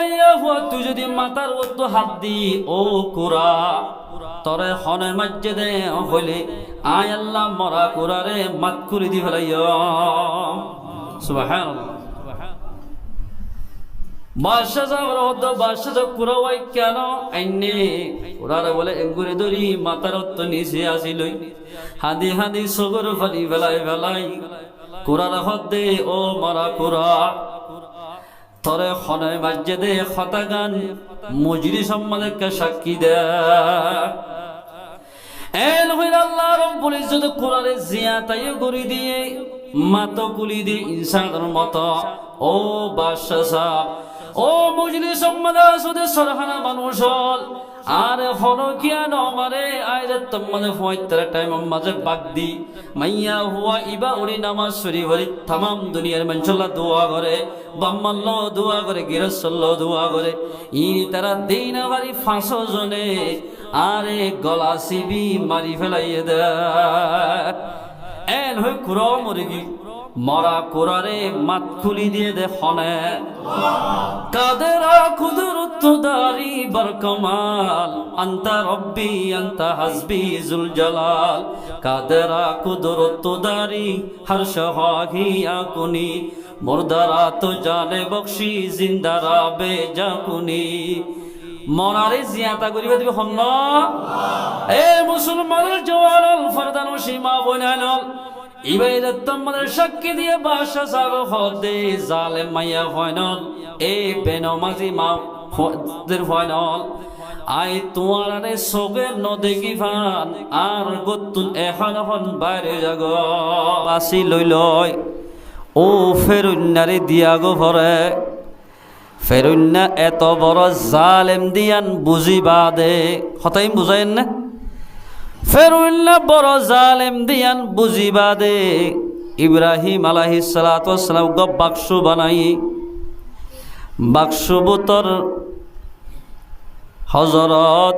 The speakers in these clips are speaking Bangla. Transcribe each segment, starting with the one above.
মাইয়া হুয়া তুই যদি মাতার তো হাত দি ও কুরা তরে হনে মাজ্জে দে হইলে আয় আল্লাহ মরা কুরারে মাত করে দি ফেলাইয়া সুবহানাল্লাহ। বাদশাহ সাহেব বাদশাহ কুরাওয়াই কেন আইনে কুরারে বলে এগুরে ধরি মাতার তো নিচে আসিলই হাদি হাদি সগর ফালি ফেলাই ফেলাই কুরার হদে ও মরা কুরা তরে হনে মাজ্জে দে খতাগান মজরি সম্মানকে সাক্ষী দে এল হইল আল্লাহ রব্বুল ইজ্জত কুরারে জিয়াতায় করি দিয়ে মাতো কুলি দিয়ে ইনসানের মতো ও বাদশাহ সাহেব ও মজরি সম্মান আসুদে সরহানা মানুষ হল আর হলো কিয়া নমারে আইরে তোমাদের ফয়তার টাইম মাঝে বাগদি মাইয়া হুয়া ইবা উনি নামাজ শরীফ হরি तमाम দুনিয়ার মানুষলা দোয়া করে বাম্মাল্লাহ দোয়া করে গিরসল্লাহ দোয়া করে ই তারা দিন বাড়ি 500 জনে আরে গলা সিবি মারি ফেলাইয়ে দে এন হই কুরা মরিগি মরা কুরারে মাত খুলি দিয়ে দে হনে কাদেরা কুদরত দারি বরকমাল আনতা রব্বি আনতা হাসবি জুল জালাল কাদেরা কুদরত দারি হর শাহি আকুনি মুর্দারা তো জানে বখশি জিন্দারা বেজাকুনি মনারে জিয়াতা করিবে দিবে হন্ন এ মুসলমানের জওয়ান ফরদান সীমা বনাল ইবাদত তোমাদের সাক্ষী দিয়ে বাদশাহ সাহেব হদে জালেম মাইয়া ফাইনাল এ বেনমাজি মা ফদের ফাইনাল আই তোমারে সগে ন দেখি ফান আর গতুন এখন বাইরে জাগ আসি লইলয় ও ফেরুন্নারে দিয়া গো ভরে ফেরুন্না এত বড় জালেম দিয়ান বুঝিবা দে হতাই বুঝাইন না ফেরুল্লা বড় জালেম দিয়ান বুঝিবা দে ইব্রাহিম আলাইহিস সালাতু ওয়াস সালাম গ বাক্স বানাই বাক্স বুতর হযরত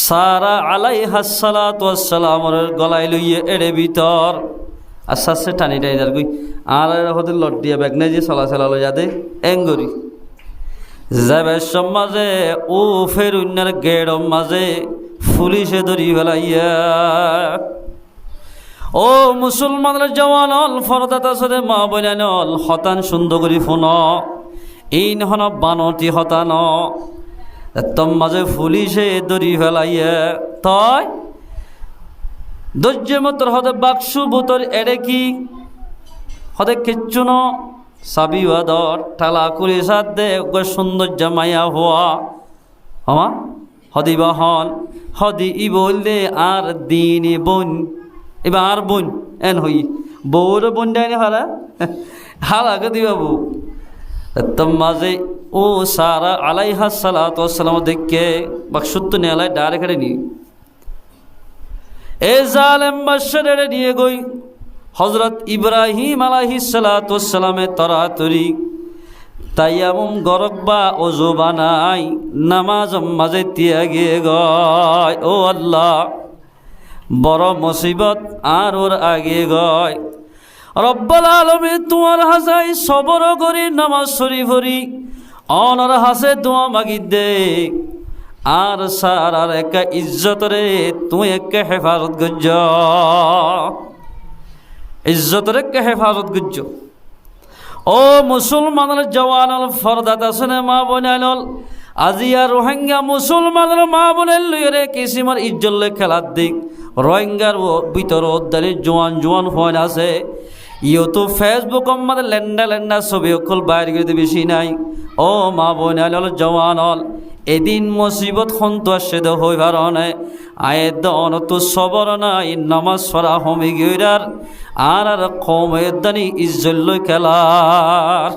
সারা আলাইহাস সালাতু ওয়াস সালামের গলায় লইয়ে এড়ে ভিতর আস্তে টানি টানি যার কই আর হতে লট দিয়া ব্যাগ নাই যে চলাচল লইয়া দে এঙ্গরি যাবে সমাজে ও ফেরুন্নার গেড় মাঝে পুলিশে ধরি ফেলাইয়া ও মুসলমানের জওয়ানল ফরদাতা সদে মা বইনানল হতান সুন্দর করি ফোন এই নহন বানতি হতান তোম মাঝে পুলিশে ধরি ফেলাইয়া তয় দর্জে মতর হদে বাক্সু বুতর এড়ে কি হদে কিচ্ছু ন সাবি ওয়াদর ঠালা করে সাথ দে সৌন্দর্য মায়া হওয়া হমা হদি বাহন হদি ই বললে আর দিন বোন এবার বোন এন হই বউর বোন ডাইনি হারা হারাকে দিবা বউ তোম মাঝে ও সারা আলাইহাস সালাতু ওয়াস সালাম দেখে বাক্সুত্ত নেলাই ডারে খেড়ে নি এ জালেম বাদশারে নিয়ে গই হযরত ইব্রাহিম আলাইহিস সালাতু ওয়াস সালামে তরাতরি তাইয়ামুম গরকবা ওযু বানাই নামাজ মাঝে তিয়াগে গয় ও আল্লাহ বড় মুসিবত আর ওর আগে গয় রব্বুল আলামিন তোমার হাজাই সবর করি নামাজ শরীফ হরি অনর হাসে দোয়া মাগি দে আর সারার এক ইজ্জত রে তুই এক হেফাজত গজ্জ ইজ্জত রে কে হেফাজত গজ্জ ও মুসলমানের জওয়ানল ফরদাতা শুনে মা বনাইল আজিয়া রোহিঙ্গা মুসলমানের মা বনাইল লইরে কিসিমার ইজ্জত খেলার দিক রোহিঙ্গার ভিতর উদ্দালি জোয়ান ফোন আছে ইউতো ফেসবুক আমাদের লেন্ডা ছবি অকল বাইরে গিয়ে বেশি নাই ও মা বনাইল জওয়ানল এদিন মুসিবত সন্তোষেদ হই ভারণে আয়ের দন তো সবর নাই নামাজ পড়া হমি গিরার আর কমের দানি ইজ্জল খেলার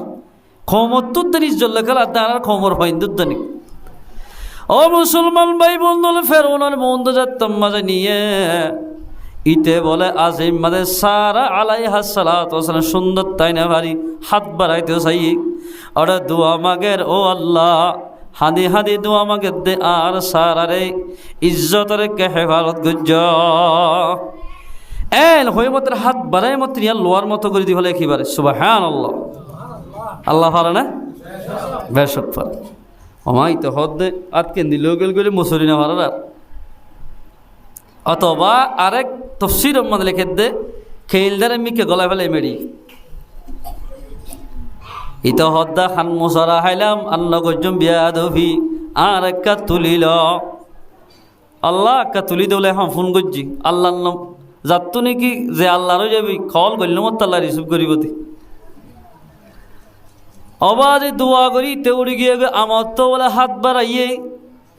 ক্ষমতুর দানি ইজ্জল খেলার তার খবর হইন্দুর দানি ও মুসলমান ভাই বন্ধুল ফেরোনার বন্ধু যাত্তম মাঝে নিয়ে ইতে বলে আজিম মাঝে সারা আলাইহাস সালাতু ওয়াস সালাম সুন্দর তাই না ভারী হাত বাড়াইতে চাই ওরা দোয়া মাগের ও আল্লাহ হাদি হাদি দোয়া মাগে দে আর সারারে ইজ্জতের কে হেফাজত গুজ্জ এন হয়ে মতের হাত বাড়াই মত লোয়ার মতো করে দি হলে একেবারে সুবহানাল্লাহ আল্লাহ ভালো না বেশক পার আমাই তো হদ্দে আতকেন দিলেও গেল গেলে মুসরি না ভাড়ার অথবা আরেক তফসির মানে লিখে দে খেলদারে মিকে গলায় ফেলে মেরি ইত হদ্দা খান মুসারা হাইলাম আল্লাহ গজ্জম বিয়াদভি আর একটা তুলিল আল্লাহ একটা তুলি দেবলে হ্যাঁ ফোন করছি আল্লাহ যাত্তু নাকি যে আল্লাহরও যাবি কল করলে মত আল্লাহ রিসিভ করিব দি অবাধে দোয়া করি তেউড়ি গিয়ে আমার তো বলে হাত বাড়াইয়ে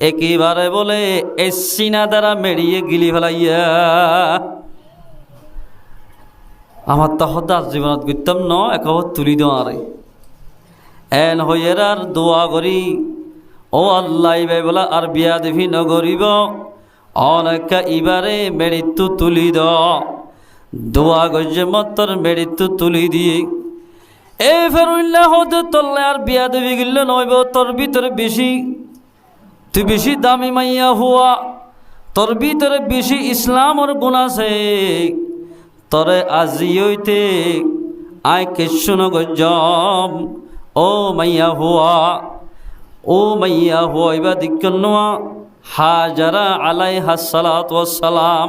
একেবারে বলে এ সিনা দ্বারা মেরিয়ে গিলি ফেলাইয়া আমার তো হতাশ জীবনত করতাম ন একবার তুলি দেওয়ারে এন হইয়ের আর দোয়া করি ও আল্লাহ ভাই বলা আর বিয়া দেবি নগরিব অনেকা ইবারে মেরিত্যু তুলি দ দোয়া গজে মতর মেরিত্যু তুলি দিয়ে এ ফেরুল্লাহ হতে তল্লে আর বিয়া দেবি গিল্লে নইব তোর ভিতরে বেশি তুই বেশি দামি মাইয়া হুয়া তোর ভিতরে বেশি ইসলামর গুণ আছে তরে আজি হইতে আয় কিছু নগজম ও মাইয়া হুয়া এবার দিক্কন নোয়া হাজারা আলাইহা সালাতু ওয়াসসালাম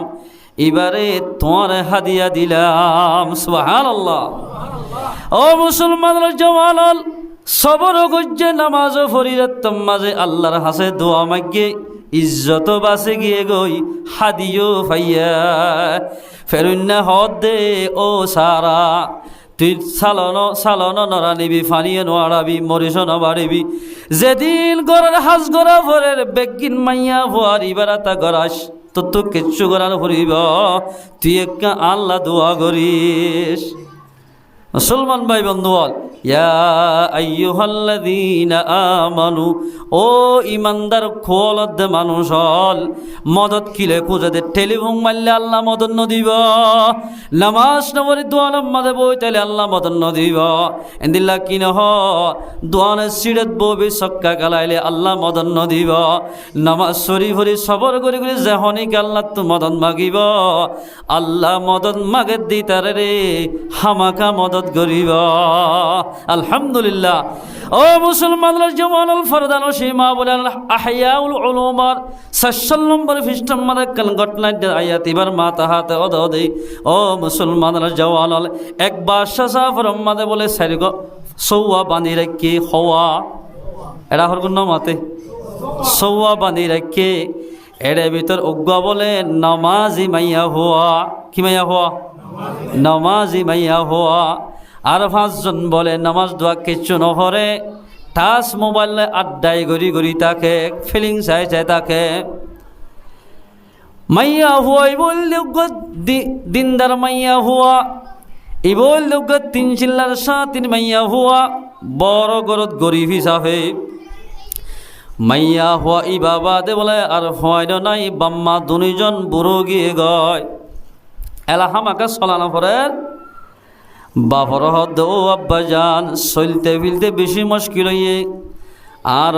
এবারে তোমার হাদিয়া দিলাম সুবহানাল্লাহ ও মুসলমানরা জওয়ান সবর গজ্জে নামাজ ফরিরত মাঝে আল্লাহর হাসে দোয়া মাগে ইজ্জত বাসে গিয়ে গই হাদিও ফাইয়া ফেরুন্না হদ দে ও সারা তুই সালন নরা নিবি ফানিয়ে নোয়ারাবি মরিস নবাড়িবি যেদিন গড়ের হাজ গড়া ভরের বেগিন মাইয়া ভুয়ার ইবারাতা গড়াস তো কিচ্ছু গড়ার ভরিব তুই একটা আল্লাহ দোয়া করিস মুসলমান ভাই বন্ধু বল ইয়া আইয়ুহাল্লাযীনা আমানু ও ইমানদার খোলদ মানুষ হল মদত কিলে খুঁজে দে টেলিফোন মারলে আল্লাহ মদত নদিব নামাজ নবরি দোয়ান মাঝে বই তাইলে আল্লাহ মদত নদিব এন্দিল্লা কি নহ দোয়ানে সিঁড়ত ববি সক্কা গালাইলে আল্লাহ মদত নদিব নামাজ সরি ভরি সবর করি করি যেহনিক আল্লাহ তো মদত মাগিব আল্লাহ মদত মাগে দিতারে রে হামাকা মদত গরিব আলহামদুলিল্লাহ ও মুসলমানরা জওয়ানুল ফরদান সীমা বলেন আহইয়াউল উলুমার 46 নম্বর পৃষ্ঠার মধ্যে কাল ঘটনা আয়াত এবার মাথা হাতে অদদে ও মুসলমানরা জওয়ানুল একবার সাফর মধ্যে বলে সারিগ সওয়া বাঁধি রাখি হওয়া এরা হরগুন মাতে সওয়া বাঁধি রাখি এর ভিতর উগ্গ বলে নামাজি মাইয়া হওয়া কি মাইয়া হওয়া নামাজি মাইয়া হওয়া আর 5 জন বলে নামাজ দোয়া কিচ্ছু নহরে টাচ মোবাইলে আড্ডাই গড়ি গড়ি তাকে ফিলিং চাই চাই তাকে মাইয়া হুয়া বল দিনদার মাইয়া হুয়া ইবল লোক 3 চিল্লার সাথে মাইয়া হুয়া বড় গরত গরিব হিসাবে মাইয়া হুয়া ই বাবা দে বলে আর হয় নাই বাম্মা দুজন বুড়ো গিয়ে গয় এলাহামাকে চলানো পরের বাপর হদ ও আব্বা যান চলতে ফিলতে বেশি মুশকিল হইয়ে আর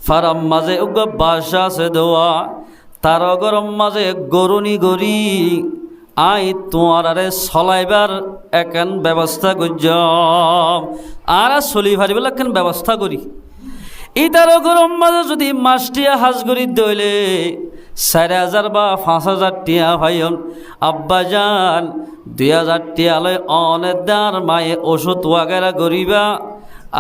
ফারাম মাঝে বাসা আছে দেওয়া তার গরম মাঝে গরুনি গরি আই তোমার আরে চলাইবার একান ব্যবস্থা করছম আর চলি ফারিবার এখান ব্যবস্থা করি ই তার গরম মাঝে যদি মাছটিয়া হাজ করি দইলে 4000 বা 5000 টিয়া ভাইন আব্বা যান 2000 টিয়ালে অনেদার মায়ে ওষুধ ওয়াগেরা করিবা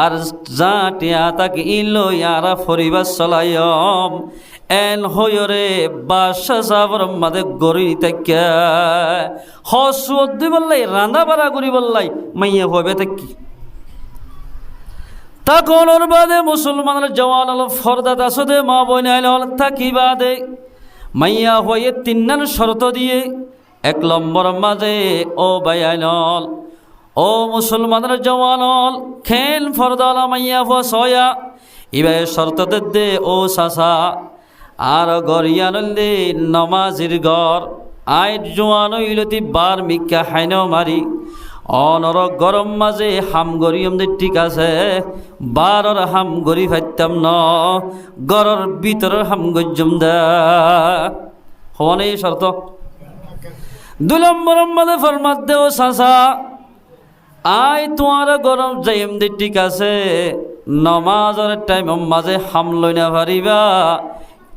আর যা টিয়া তাকে ইলো ইয়ারা ফরিবার চলাইম এন হইরে বাসা সাবর মাদে গড়ি তাকে হসুদ দি বললাই রান্না বাড়া করি বললাই মাইয়া হবে তাকি তখন ওর বাদে মুসলমানের জওয়ান ফরদাত আসদে মা বোন আইল থাকি বাদে মাইয়া হয়ে 3 শর্ত দিয়ে 1 নম্বর মাঝে ও বায়ানল ও মুসলমানের জওয়ানল খেন ফরদালা মাইয়া হওয়া সয়া ইবে শর্ত দে ও সাসা আর গরিয়ানল দে নমাজির গর আইট জোয়ান ইলতি বার মিকা হাইন মারি অনর গরম মাঝে হাম গরিয়ম দে ঠিক আছে বারর হাম গরি ফাইতাম ন গরর ভিতর হাম গজ্জম দা হওয়ান এই শর্ত 2 নম্বর মাঝে ফরমাত দেও সাসা আই তোমার গরম যাইম দে ঠিক আছে নমাজের টাইম মাঝে হামলই না পারিবা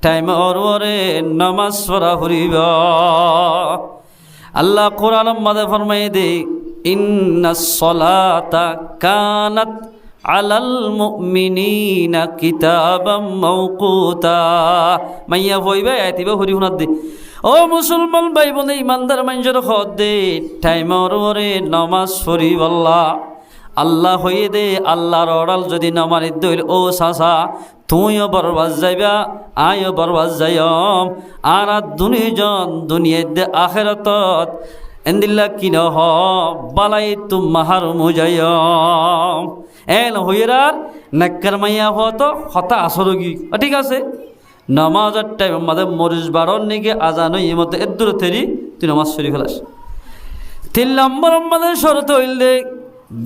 টাইম ওরে নমাজ পড়া হরিবা আল্লাহ কোরআন মাঝে ফরমাই দে ইন্নাস সালাতা কানাত আলাল মুমিনিনা কিতাবাম মাওকুতা মাইয়া হইবা আইতিবা হরি হুনাত দে ও মুসলমান ভাই বোন ইমানদার মানুষের হদ দে টাইমর ওরে নমাজ পড়িবাল্লা আল্লাহ হয়ে দে আল্লাহর অড়াল যদি নমানি দইল ও সাসা তুইও বরবাদ যাইবা আইও বরবাদ যাইম আর দুনিজন দুনিয়ায় দে আখেরাতত এন্দিল্লা কিন হ বালাই তুম মাহার মুজাইম এন হইরার নাক্কার মাইয়া হতো হতা আসরগি ঠিক আছে নামাজের টাইম আমাদের মরিচ বাড়ন নিকে আজান এই মতো এদুর থেরি তুই নামাজ শরী ফেলাস 3 নম্বর আমাদের শরত হইলে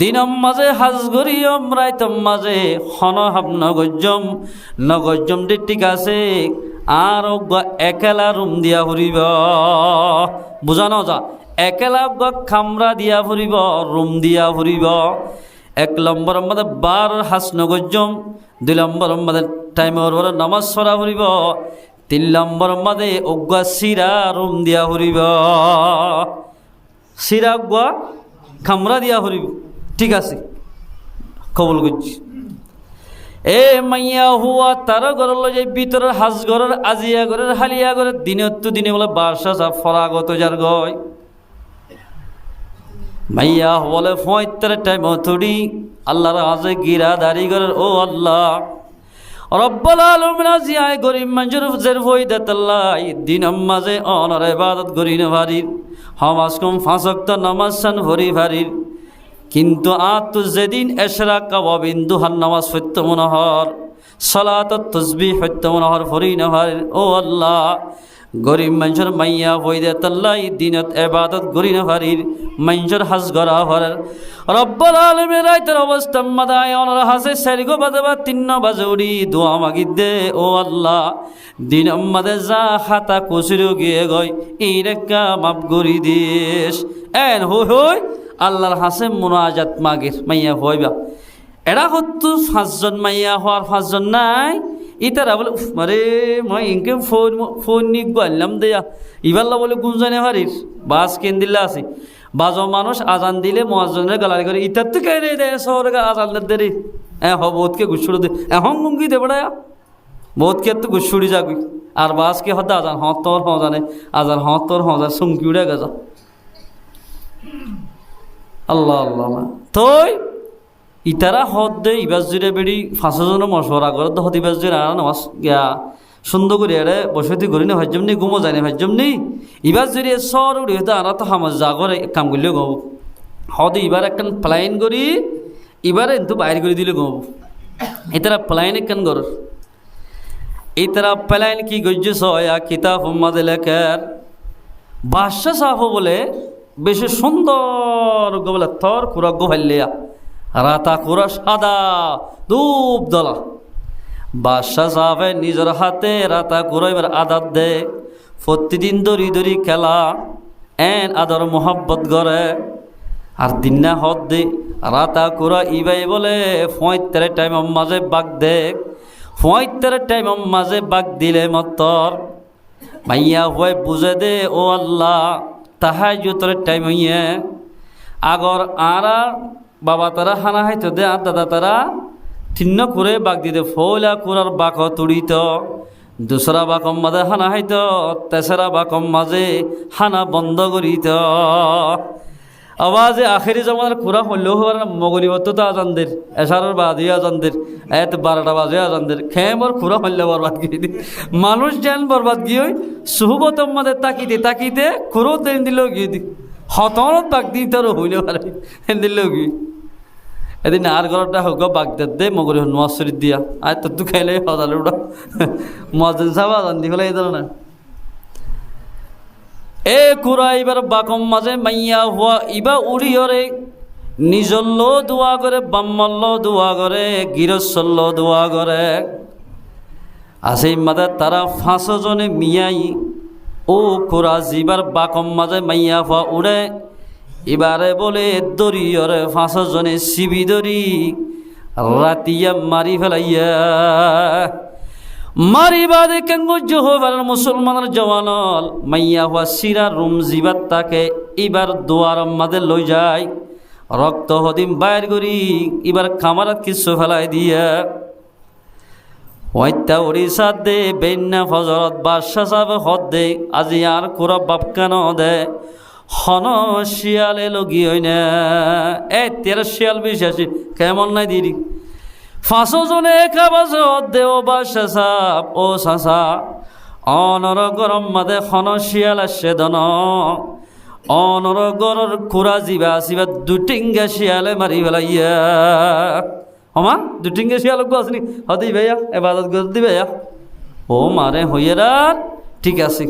দিনম মাঝে হাজ গরিয়ম রাইতম মাঝে হন হাব নগজ্জম দে ঠিক আছে আর একেলা রুম দিয়া ফুরিব বুঝানো যা একেলা খামরা দিয়া ফুরিব রুম দিয়া ফুরিব 1 নম্বর আমাদের বার হাস নগজ্জম 2 নম্বর আমাদের টাইমর ওর নামাজ পড়া ফুরিব 3 নম্বর মাঝে অজ্ঞা সিরা রুম দিয়া ফুরিব সিরা অজ্ঞা খামরা দিয়া ফুরিব ঠিক আছে কবুল করছি এ মাইয়া হুয়া তার ঘরের যে ভিতরের হাজ ঘরের আজিয়া ঘরের হালিয়া ঘরের দিনে বলে বাসা যা ফরাগত যার গয় মাইয়া বলে 75 টাইম থুড়ি আল্লাহর আজে গিরা দাড়ি ঘরের ও আল্লাহ রব্বুল আলামিন জিয়ায় গরিব মানুষের জের ফয়দাত আল্লাহ দিন মাঝে অনর ইবাদত করি না ভারির হামাজ কম 5 ওয়াক্ত নামাজ সান ভরি ভারির কিন্তু আত যেদিন এশরাকা ওয়া বিন্দুহান নামাজ সত্য মনোহর সালাত তাসবিহ সত্য মনোহর ভরি না ভারির ও আল্লাহ গরিব মানুষের মাইয়া ফয়দাত আল্লাহ দিনত ইবাদত করি না ভারির মানুষের হাজ গরা ভরের রব্বুল আলামিন রাইতের অবস্থা মাদায় অনর হাসে 4 বাজে বা 3 বাজে উড়ি দোয়া মাগি দে ও আল্লাহ দিন আমাদে যা খাতা কুসিরো গিয়ে গই এই রেখা মাপ গরি দিস এন হই আল্লাহর হাসে মুনাজাত মাগির মাইয়া হইবা এরা হতো 5 জন মাইয়া হওয়ার 5 জন নাই ইতারা বলে মারে মই ইনকে ফোন নি গল্লাম দেয়া ইবাল্লা বলে গুঞ্জনে হারির বাস কেন্দিল্লা আছে বাজো মানুষ আজান দিলে মুয়াজ্জিনের গালারি করে ইতার তো কেরে দে সরগা আজান দেরি বহুতকে গুছুড়ে দে এখন গুঙ্গি দে বড়া বহুতকে তো গুছুড়ি যাবি আর বাস কে হতে আজান তোর জানে আজান তোর হজার সুমকি উড়ে গেছা আল্লাহ আল্লাহ তোই ইতারা হদ দে ইবাস জুড়ে বেড়ি 5 জনের মশওয়ারা করে তো হদ ইবাস জুড়ে আর নামাজ গিয়া সুন্দর করে এড়ে বসতি করি না ভাজ্যম নেই ঘুমো যায় না ভাজ্যম নেই ইবাস জুড়ে সর উড়ি হতে আর তো হামাজ যা করে কাম করলেও গব হদ এবার একখান প্লাইন করি এবারে কিন্তু বাইর করে দিলে গব এতারা প্লাইন একখান গর এতারা প্লাইন কি গজ্য সয়া কিতাব মাদে লেখার বাদশা সাহ বলে বেশি সুন্দর বলে থর কুরাগ্য ভাল্লিয়া রাতা কুরা সাদা ধূপ দলা বাদশাহ সাহেব নিজের হাতে রাতা কুরা এবার আদাত দে প্রতিদিন দরি খেলা এন আদর মোহাব্বত করে আর দিন না হদ দে রাতা কুরা ইবাই বলে 75 টাইম মাঝে বাগ দে 75 টাইম মাঝে বাগ দিলে মতর মাইয়া হয়ে বুঝে দে ও আল্লাহ তাহাজ্জুদের টাইম হইয়ে আগর আরা বাবা তারা হানা হাইতো দে আর দাদা তারা 3 করে বাগ দিতে ফৌলা কুরার বাক তুড়িত দুসরা বাকম মাঝে হানা হাইতো তেসরা বাকম মাঝে হানা বন্ধ করিত আওয়াজে আখেরি জমানার কুরা হইলেও হওয়ার মগলি হতো তো আজানদের এশারের বাদে আজানদের 12টা বাজে আজানদের খেমর কুরা হইলে বরবাদ গিয়ে দি মানুষ যেন বরবাদ গিয়ে সুহবত মাঝে তাকিতে কুরো দেন দিলেও গিয়ে দি হতনত বাগ দিই তোর হইলেও পারে দিলেও গিয়ে এদিন আর ঘরটা হোক বাগদাদ দে মগরি নোয়াজ শরীফ দিয়া আর তো খাইলে হজালে ওটা মজা সাবা আজান দি ফেলে এই ধরনের এ কুরা এবার বাকম মাঝে মাইয়া হওয়া ইবা উড়িয়রে নিজল্ল দোয়া করে বাম্মল্ল দোয়া করে গিরস্বল্ল দোয়া করে আছে মাদে তারা 5 জনে মিয়াই ও কুরা জিবার বাকম মাঝে মাইয়া হওয়া উড়ে এবারে বলে দরিয়রে 5 জনে সিবি দরি রাতিয়া মারি ফেলাইয়া মারিবা দেখে জোহবার মুসলমানের জওয়ানল মাইয়া হওয়া সিরা রুম জিবাত তাকে এবার দুয়ার মাঝে লই যায় রক্ত হদিম বাইর করি এবার খামারাত কিছু ফেলাই দিয়া হত্যা উড়িষ্যা দে বেন্যা ফজরত বাদশা সাহেব হদ দে আজি আর কুরা বাপ কেন দে হন শিয়ালে লগি হয় না 13 শিয়াল বিশ্বাসী কেমন নাই দিদি 5 জনে খাবাজে হদ দে ও বাদশা সাহেব ও সাসা অনর গরম মাদে হন শিয়াল আসে দন অনর গরর কুরা জিবা আসিবা দুটিঙ্গা শিয়ালে মারি ফেলাইয়া হমা দুটিঙ্গে শিয়াল আসনি হদি ভাইয়া এবাদত করে দি ভাইয়া ও মারে হইয়েরা ঠিক আছে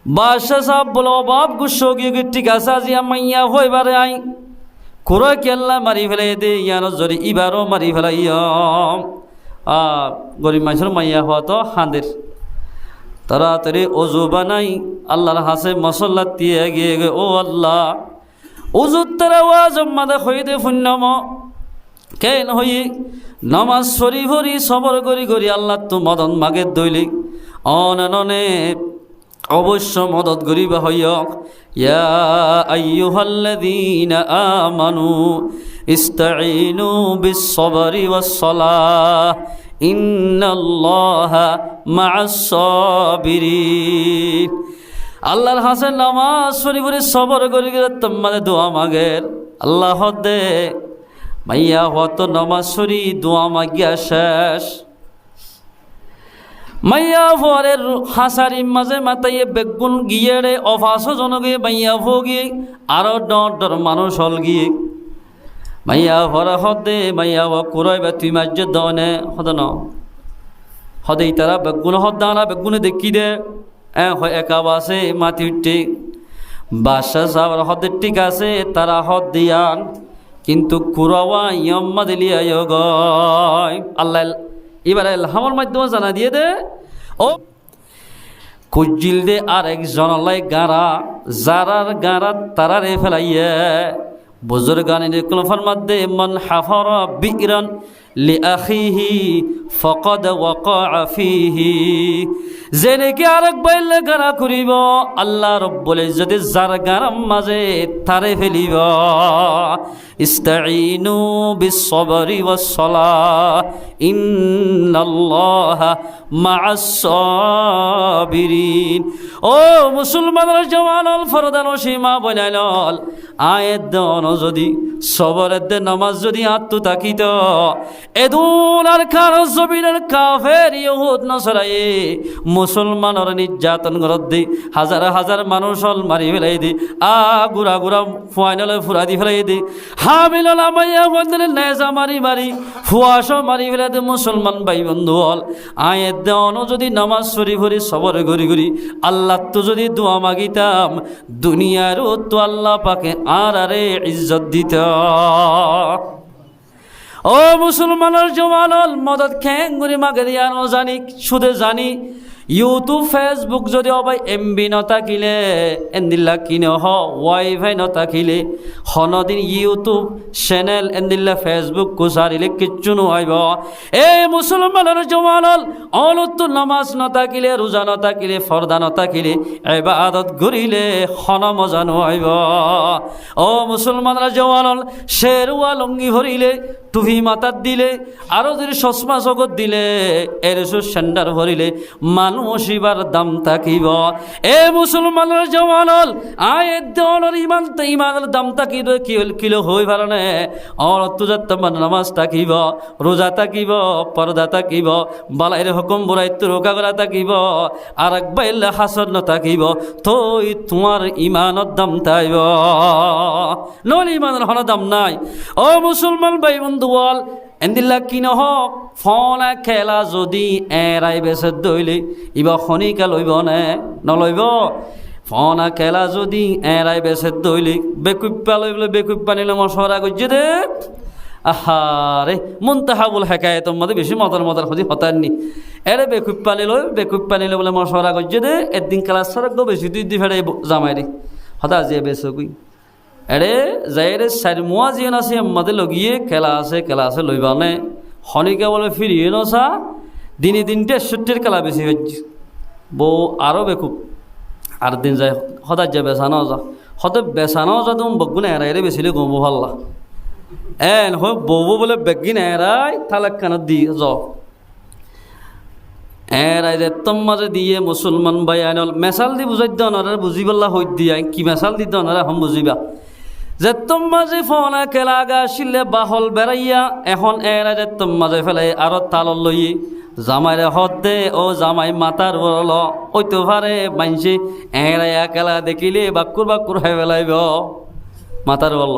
বাদশাহ সাহেব বলো বাপ গুসো গিয়ে ঠিক আছে আজি মাইয়া হইবারে আই কুরা কেল্লা মারি ফেলাই দে ইয়ার জরি ইবারও মারি ফেলাই গরিব মানুষের মাইয়া হওয়া তো হাঁদের তাড়াতাড়ি অজু বানাই আল্লাহর হাসে মশলা দিয়ে গিয়ে ও আল্লাহ অজুর তারা ওয়াজ মাদে হই দে পুণ্যম কেন হই নমাজ সরি ভরি সবর করি করি আল্লাহ তো মদন মাগে দইলি অননে অবশ্য মদত গরিবা হইয়ক ইয়া আইয়ুহাল্লাযীনা আমানু ইসতাঈনু বিস-সাবরি ওয়াস-সালাহ ইন্নাল্লাহা মা'আস-সাবিরিন আল্লাহর হাসে নামাজ পড়ি পড়ি সবর করি করে তোমাদের দোয়া মাগের আল্লাহ দে মাইয়া হতো নামাজ পড়ি দোয়া মাগিয়া শেষ মাইয়া ভরের হাসারি মাঝে মাতাইয়ে বেগুন গিয়ে রে অফাস জনকে মাইয়া ভোগিয়ে আরো ডর মানুষ হল গিয়ে মাইয়া ভরা হদে মাইয়া কুরাই বা তুই মাজ্য দনে হদ ন হদে তারা বেগুন হদানা বেগুনে দেখি দে হয় একা বাসে মাতি উঠে বাদশা সাহেব হদে ঠিক আছে তারা হদ দিয়ান কিন্তু কুরাওয়া ইয়ম্মা দিলিয়া গয় আল্লাহ এবারে হামর মাধ্যমে জানা দিয়ে দে ও কুজিল দে আর একজন আল্লাহ গাঁরা যারার গাঁরা তারারে ফেলাইয়ে বুজুর্গানে কোন ফরমাত দে মান হাফারা বিরান লিআখিহি ফাকাদ ওয়াকা ফিহি যে নাকি আরেক বাইলে গাঁরা করিব আল্লাহ রব্বুল ইজ্জতে যার গাঁরার মাঝে তারে ফেলিব ইস্তাঈনু বিস-সাবরি ওয়াস-সালাহ ইন্নাল্লাহা মা'আস-সাবিরিন ও মুসলমানের জওয়ানল ফরদান ও সীমা বনাইল আয়াত দন যদি সবরের দে নামাজ যদি আত্ম তাকিত এদুন আর খার জমিনের কাফের ইহুদ নসরায়ে মুসলমানের নির্যাতন করত দি হাজার হাজার মানুষ হল মারি ফেলাই দি গুড়া গুড়া ফুয়াইনলে ফুরা দি ফেলাই দি হামিল মাইয়া বন্ধনে নেজা মারি মারি ফুয়াশো মারি ফেলাই দি মুসলমান ভাই বন্ধু হল আয়ের দেওয়ান যদি নামাজ সরি ভরি সবর ঘুরি ঘুরি আল্লাহ তো যদি দোয়া মাগিতাম দুনিয়ারও তো আল্লাহ পাকে আর আরে ইজ্জত দিত ও মুসলমানের জওয়ানল মদত খেঙ্গুরি মাগে দিয়ানো জানি শুধু জানি ইউটিউব ফেসবুক যদি অবাই এমবি নথাকিলে এন্দিল্লা কিনে হ ওয়াইফাই নথাকিলে হনদিন ইউটিউব চ্যানেল এন্দিল্লা ফেসবুক কুসারিলে কিচ্ছু নহইব এই মুসলমানের জওয়ানল অলুত্তু নামাজ নথাকিলে রোজা নথাকিলে ফরদা নথাকিলে ইবাদত করিলে হন মজা নহইব ও মুসলমানের জওয়ানল শেরওয়া লঙ্গি ভরিলে টুপি মাথাত দিলে আরো যদি চশমা জগত দিলে এরসু সেন্ডার ভরিলে মানুষিবার দাম থাকিব এ মুসলমানের জওয়ানল আয়ের দেওয়ানোর ইমানের দাম থাকিব কিলো হই পারনে অর্থ তোমার নামাজ থাকিব রোজা থাকিব পর্দা থাকিব বালাইর হুকুম বুড়াইতে রোকা করা থাকিব আর এক বাইলে হাসর নথাকিব তই তোমার ইমানের দাম তাইব নহলে ইমানের হন দাম নাই ও মুসলমান ভাই বন্ধু বল এন্দিল্লা কি নহক ফোনা খেলা যদি এৰাই বেছে দইলে ইবা খনিকা লইব নে নলইব ফোনা খেলা যদি এৰাই বেছে দইলে বেকুপ্পা লইবলে বেকুপ্পা নিলে মশরা গজ্জে দে আহারে মুনতাহাবুল হেকায়েত মধ্যে বেশি মজার খুঁজি হতাননি এরে বেকুপ্পা নিলে বলে মশরা গজ্জে দে একদিন ক্লাস সারা বেশি দুই ফেড়ে জামাই রে হতা যে বেসো কই এরে যাইরে সারমুয়া জিয়ন আছে আমাদের লগিয়ে খেলা আছে লইবানে হনিকা বলে ফিরিয়ে নসা দিনে দিনটে ৬০ খেলা বেশি হচ্ছে বউ আরও বেকুব আর দিন যায় হঠাৎ যে বেসানো যা হতে বেসানো যা তুমি বগুন এরাইরে বেশিলে গমবো ভাল্লা এন হয় বউ বলে বেগিন এরাই থালাক কানত দি যাও এরাই যে মাঝে দিয়ে মুসলমান ভাই আইনল মেশাল দি বুঝাই দনারে বুঝি পাল্লা হই দিয়া কি মেশাল দি দনারে হম বুঝিবা যে মাঝে ফোনা খেলা গা শিলে বাহল বেড়াইয়া এখন এরা যে মাঝে ফেলে আরো তালর লই জামাইরে হদ দে ও জামাই মাতার বরল ওইতো ভারে মানছি এরা খেলা দেখিলে বাক্কুর হাই বেলাইব মাতার বলল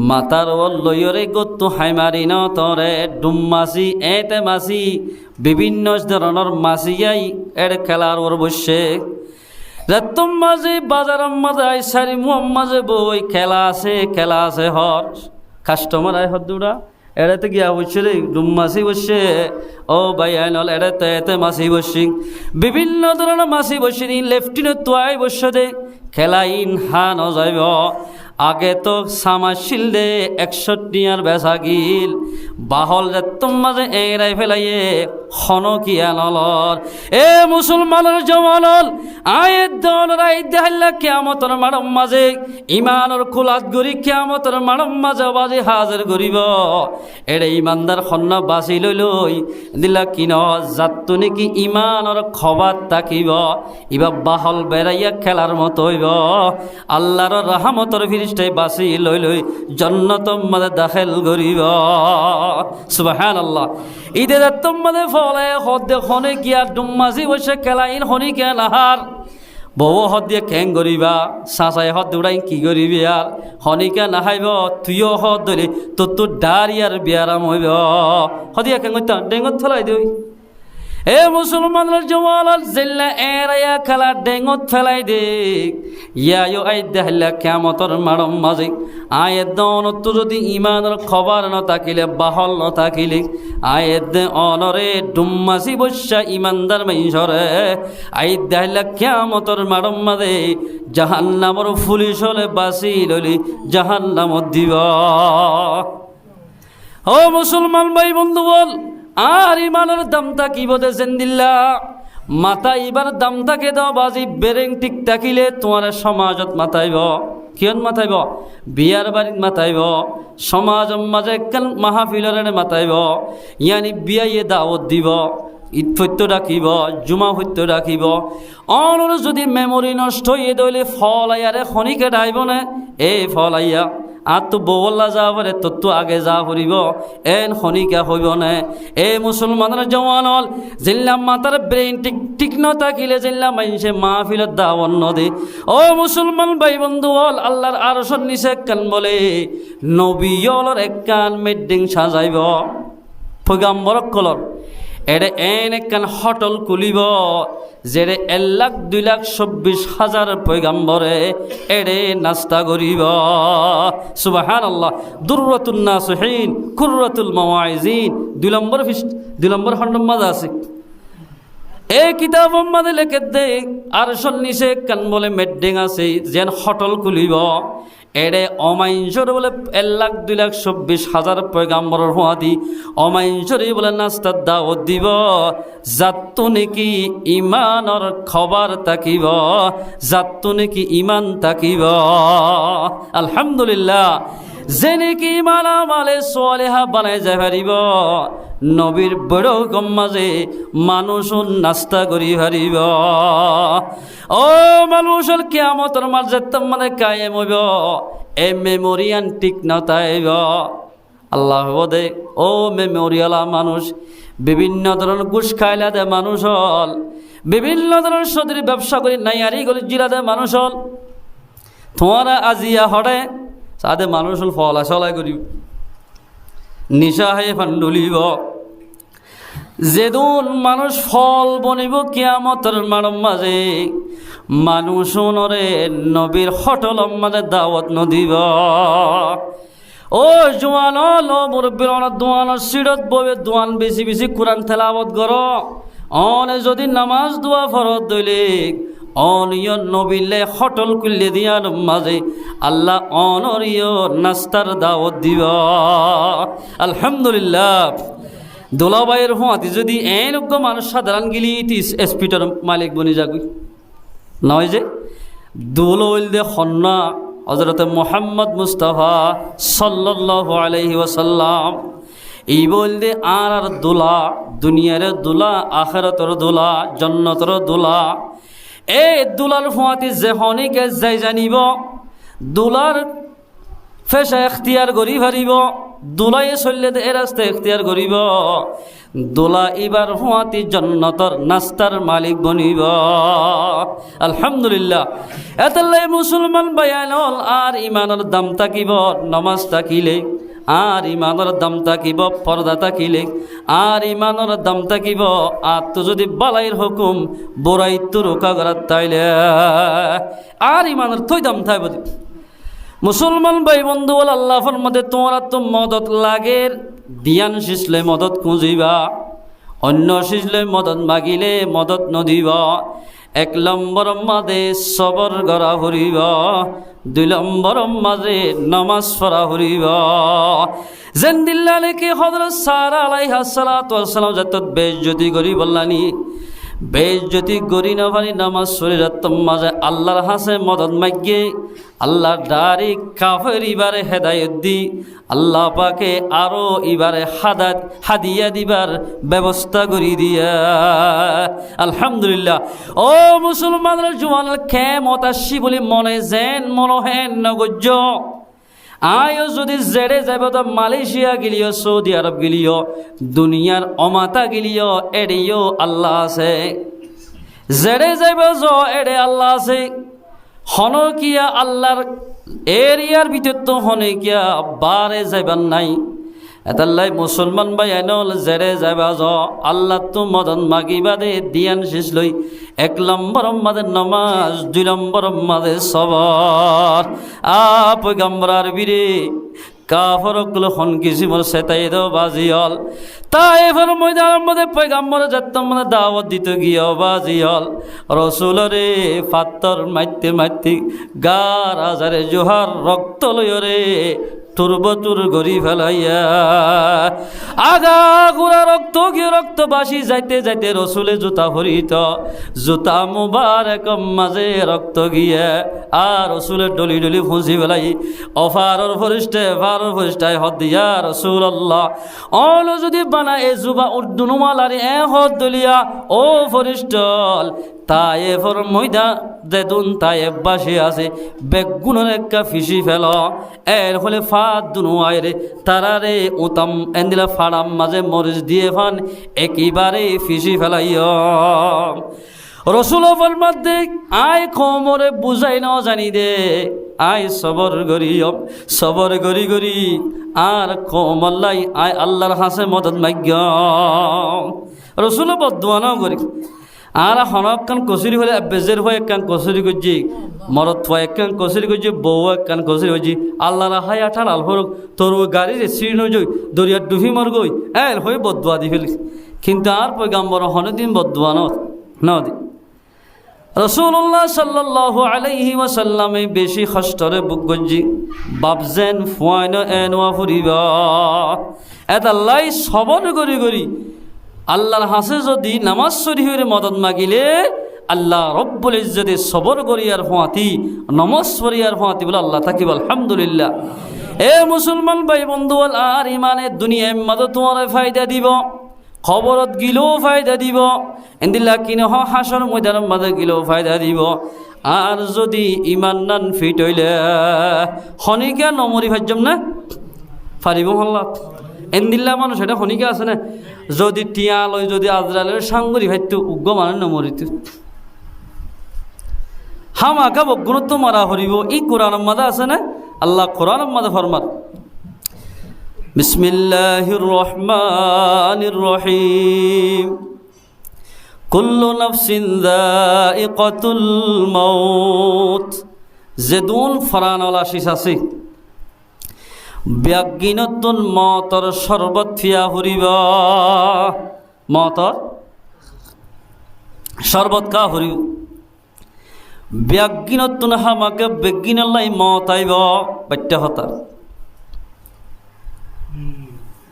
মাতার বল লইরে গত্তু হাই মারি ন তরে ডুম মাসি এতে মাসি বিভিন্ন ধরনের মাসিয়াই এর খেলার ওর বসে রাতম মাঝে বাজার মাঝে সারি মুম মাঝে বই খেলা আছে হর কাস্টমার আয় হদ্দুরা এড়াতে গিয়া বসছে রে ডুম মাসি বসে ও ভাই আইনল এড়াতে এতে মাসি বসি বিভিন্ন ধরনের মাসি বসে দিন লেফটিনে তোয়াই বসে দে খেলা ইন হান যাইব আগে তো সামাশিল দে ৬১ আর বেসা গিল বাহল রাতম মাঝে এরাই ফেলাইয়ে খনকিয়া নলর এ মুসলমানের জওয়ানল আয়ের দলর আই দেহাল্লা কিয়ামতর মারম মাঝে ইমানের খুলাত গরি কিয়ামতর মারম মাঝে বাজে হাজির করিব এড়ে ইমানদার খন্না বাঁচি লই দিলা কিন জাতটো নাকি ইমানের খবর তাকিব ইবা বাহল বেড়াইয়া খেলার মতো হইব আল্লাহর রহমতর ফিরিস্তাই বাঁচি লই জান্নাতর মাঝে দাখিল করিব সুবহানাল্লাহ ঈদে যাতম মাঝে ফলে হদে খনে কিয়া ডুম্মাজি বসে খেলাইন হনি কে নাহার বউ হদ দিয়ে কেং করিবা চাচাই হদ দৌড়াই কি করিবি আর হনিকা নাহাইব তুইও হদ ধরি তোর ডারিয়ার বিয়ারাম হইব হদিয়া কেং ডেঙ্গত ফেলাই দিই এ মুসলমানের জওয়ালাল জিল্লা এরায়া খেলা ডেঙ্গত ফেলাই দে ইয়ায়ো আই দেহলা কিয়ামতর মারম মাঝে আয়ের দনত যদি ইমানের খবর ন থাকিলে বাহল ন থাকিলে আয়ের দে অনরে ডুম্মাসি বসা ইমানদার মাইসরে আই দেহলা কিয়ামতর মারম মাঝে জাহান্নামর পুলিশ হলে বাসি লইলি জাহান্নামত দিব ও মুসলমান ভাই বন্ধু বল আর ইমানের দাম থাকিব দেন দিল্লা মাথা এবার দাম থাকে দাও বাজি বেরেং ঠিক থাকিলে তোমার সমাজত মাতাইব কিয়ন মাতাইব বিয়ার বাড়িত মাতাইব সমাজৰ মাঝে একখান মাহফিলরে মাতাইব ইয়ানি বিয়াইয়ে দাওয়াত দিব ঈদ সত্য রাখিব জুমা সত্য রাখিব অনর যদি মেমরি নষ্ট হয়ে দইলে ফল আয়ারে খনিকে ডাইব নে এই ফল আইয়া আর তো বউল্লা যা পারে তোর তো আগে যা করিব এন খনিকা হইব না এ মুসলমানের জওয়ানল জিল্লা মাতার ব্রেইন ঠিক ন থাকিলে জিল্লা মাইনসে মাহফিলত দাওয়াত নদে ও মুসলমান ভাই বন্ধু হল আল্লাহর আরশের নিচে কান বলে নবীয়লর এক কান মেডিং সাজাইব পয়গাম্বর কলর এরে এন একখান হটল খুলিব যেরে ১,২,২,২৬,০০০ পয়গাম্বরে এরে নাস্তা করিব সুবহানাল্লাহ দুররাতুন নাসিহিন কুররাতুল মাওয়াইজিন ২ নম্বর খণ্ড মাঝে আছে এই কিতাব মাঝে লেখে দে আরশের নিচে কান বলে মেডিং আছে যেন হটল খুলিব এড়ে অমাইনসর বলে ১,২,২,২৬,০০০ পয়গাম্বরের হুয়াদি অমাইনসরি বলে নাস্তার দাওয়াত দিব যাত্তু নাকি ইমানের খবর তাকিব যাত্তু নাকি ইমান তাকিব আলহামদুলিল্লাহ যে নাকি ইমান আমালে সালেহা বানাই যাই পারিব নবীর বড় কম মাঝে মানুষ নাস্তা করি পারিব ও মানুষের কিয়ামতের মাঝে মানে কায়েম হইব এ মেমোরিয়ান ঠিক নতাইব আল্লাহ দে ও মেমোরিয়ালা মানুষ বিভিন্ন ধরনের ঘুষ খাইলা দে মানুষ হল বিভিন্ন ধরনের সদীর ব্যবসা করি নাইয়ারি গলি জিরা দে মানুষ হল তোমারা আজিয়া হরে সাদে মানুষ হল ফলা চলাই করিব নিশা হয়ে ফান্ডুলিব যেদুন মানুষ ফল বনিব কিয়ামতের মারম মাঝে মানুষ নরে নবীর হটলম মাঝে দাওয়াত নদিব ও জোয়ান মুরব্বীর দোয়ানোর সিরত ববে দোয়ান বেশি বেশি কোরআন তেলাওয়াত কর অনে যদি নামাজ দোয়া ফরত দইলে অনিয় নবিলে হটল কুল্লে দিয়ার মাঝে আল্লাহ অনরিয় নাস্তার দাওয়াত দিব। আলহামদুলিল্লাহ। দোলাবাইয়ের হুঁয়াতি যদি এনজ্ঞ মানুষ সাধারণ গিলি স্পিটার মালিক বনি যাবি নয় যে দোল দে হন্না হযরতে মুহাম্মদ মুস্তাফা সাল্লাল্লাহু আলাইহি ওয়াসাল্লাম এই বলতে আর দোলা দুনিয়ার দোলা আখিরাতের দোলা জান্নাতের দোলা এই দোলার ফুয়াতি যে হনিকে যাই জানিব দোলার ফেসা এখতিয়ার করি পারিব দোলাই চললে এ রাস্তা এখতিয়ার করিব দোলা এবার হুয়াতি জান্নাতের নাস্তার মালিক বনিব। আলহামদুলিল্লাহ। এতলাই মুসলমান বায়ানল আর ইমানের দাম থাকিব নামাজ থাকিলে, আর ইমানের দাম থাকিব পর্দা থাকিলে, আর ইমানের দাম থাকিব আর তো যদি বালাইয়ের হুকুম বড়াই তো রোকা করার তাইলে আর ইমানের থই দাম থাকবে। মুসলমান ভাই বন্ধু বল আল্লাহর মধ্যে তোমার তো মদত লাগে দিয়ান শিসলে মদত খুঁজিবা, অন্য শিসলে মদত মাগিলে মদত নদিবা। 1 নম্বর মাঝে সবর করা হরিব, 2 নম্বর মাঝে নামাজ পড়া হরিব। যেন দিল্লাকে হযরত সারা আলাইহিস সালাতু ওয়াস সালাম যত বেইজ্জতি করি বললানি বেইজ্জতি করি না পারি নামাজ শরীরত মাঝে আল্লাহর হাসে মদত মাগিয়ে আল্লাহ ডারি কাফের ইবারে হেদায়েত দি আল্লাহ পাকে আরো ইবারে হাদিয়া দিবার ব্যবস্থা করি দিয়া। আলহামদুলিল্লাহ। ও মুসলমানরা জোয়ানের খেমত আসি বলি মনে যেন মনোহেন নগজ্য আয়ো যদি জেড়ে যাইব তো মালয়েশিয়া গিলিও সৌদি আরব গিলিও দুনিয়ার অমাতা গিলিও এড়িও আল্লাহ আছে, জেড়ে যাইব জ এড়ে আল্লাহ আছে। হনকিয়া আল্লাহর এরিয়ার ভিতর তো হনকিয়া বারে যাইবার নাই। এতাল্লাই মুসলমান ভাই আইনল জেড়ে যাইবা জ আল্লাহ তো মদন মাগিবা দে দিয়ান শেষ লই 1 নম্বর মাঝে নামাজ, 2 নম্বর মাঝে সবর। পয়গম্বরার বীরে কাফরগুলো হন কিসিমর সেতাই দো বাজিয়ল তাইফের ময়দানের মধ্যে পয়গম্বর যাত্তম মানে দাওয়াত দিতে গিয়ে বাজিয়ল রসুলরে ফাত্তর মাইতে মাইতে গার আজারে জোহার রক্ত লয়রে তুরবতুর গরি ফেলাইয়া আগা গুড়া রক্ত গিয়ে রক্ত বাসি যাইতে যাইতে রসুলে জুতা ভরিত জুতা মুবারক মাঝে রক্ত গিয়ে আর রসুলে ডলি ডলি ফুঁসি ফেলাই অফারর ফরিস্টায় হদ দিয়া রসুল্লাহ অল যদি বানা এ জুবা উর্দুনুমালারি এ হদ দলিয়া ও ফরিস্টল তায়েফর ময়দা যেদুন তায়েব বাসি আছে বেগুনের একটা ফিসি ফেল এর ফলে ফাদ দুনু আয়রে তারারে উতাম এন্দিলা ফাড়াম মাঝে মরিচ দিয়ে ফান একেবারে ফিসি ফেলাইয় রসুল মধ্যে আয় খমরে বুঝাই ন জানি দে আয় সবর গরি গরি আর কমল্লাই আয় আল্লাহর হাসে মদত মাগ্য রসুল বদুয়া ন করি আর হনক কান কচুরি হলে বেজের হয়ে কান কচুরি করছি মরত হয় কান কচুরি করছি বউ কান কচুরি হয়েছি আল্লাহ হাই আঠার আলহরক তোর গাড়ি রেসিড হয়ে যাই দরিয়ার ডুবি মর গই এল হয়ে বদুয়া দি ফেলি কিন্তু আর পয়গাম্বর হনদিন বদুয়া নদী রসুল্লাহ সাল্লাল্লাহু আলাইহি ওয়াসাল্লামে বেশি কষ্টরে বুক গঞ্জি বাপজেন ফুয়াইন এনোয়া ফুরিবা এতাল্লাই সবর গরি আল্লাহর হাসে যদি নামাজ শরীফের মদত মাগিলে আল্লাহ রব্বুল ইজ্জতে সবর করিয়ার ফাঁতি নমাজ পড়িয়ার ফাঁতি বলে আল্লাহ থাকিব। আলহামদুলিল্লাহ। এ মুসলমান ভাই বন্ধু আর ইমানের দুনিয়ায় মদত তোমার ফায়দা দিব, খবরত গিলেও ফায়দা দিব, এন্দিল্লা কিনে হাসর ময়দানের মাঝে গিলেও ফায়দা দিব। আর যদি ইমান নান ফিট হইলে হনিকা নমরি ভাজ্যম না ফারিব হল্লা এন্দিল্লা মানুষ এটা হনিকা আছে না যদি টিয়া লয় যদি আজরালের সাঙ্গরি ভাইতো উগ্র মানে নমরিত হামাকা বগুণত্ব মারা হরিব ই কোরআন মাদা আছে না আল্লাহ কোরআন মাদা ফরমার বিসমিল্লাহির রহমানির রহিম কুল্লু নাফসিন যায়িকাতুল মাউত যেদুন ফরানলা শিস আছে ব্যাগিনতুন মতর শরবত ফিয়া হরিব মতর শরবত কা হরিব ব্যাগিনতুন হামাকে বেগিনাল্লাই মতাইব বাট্টা হতা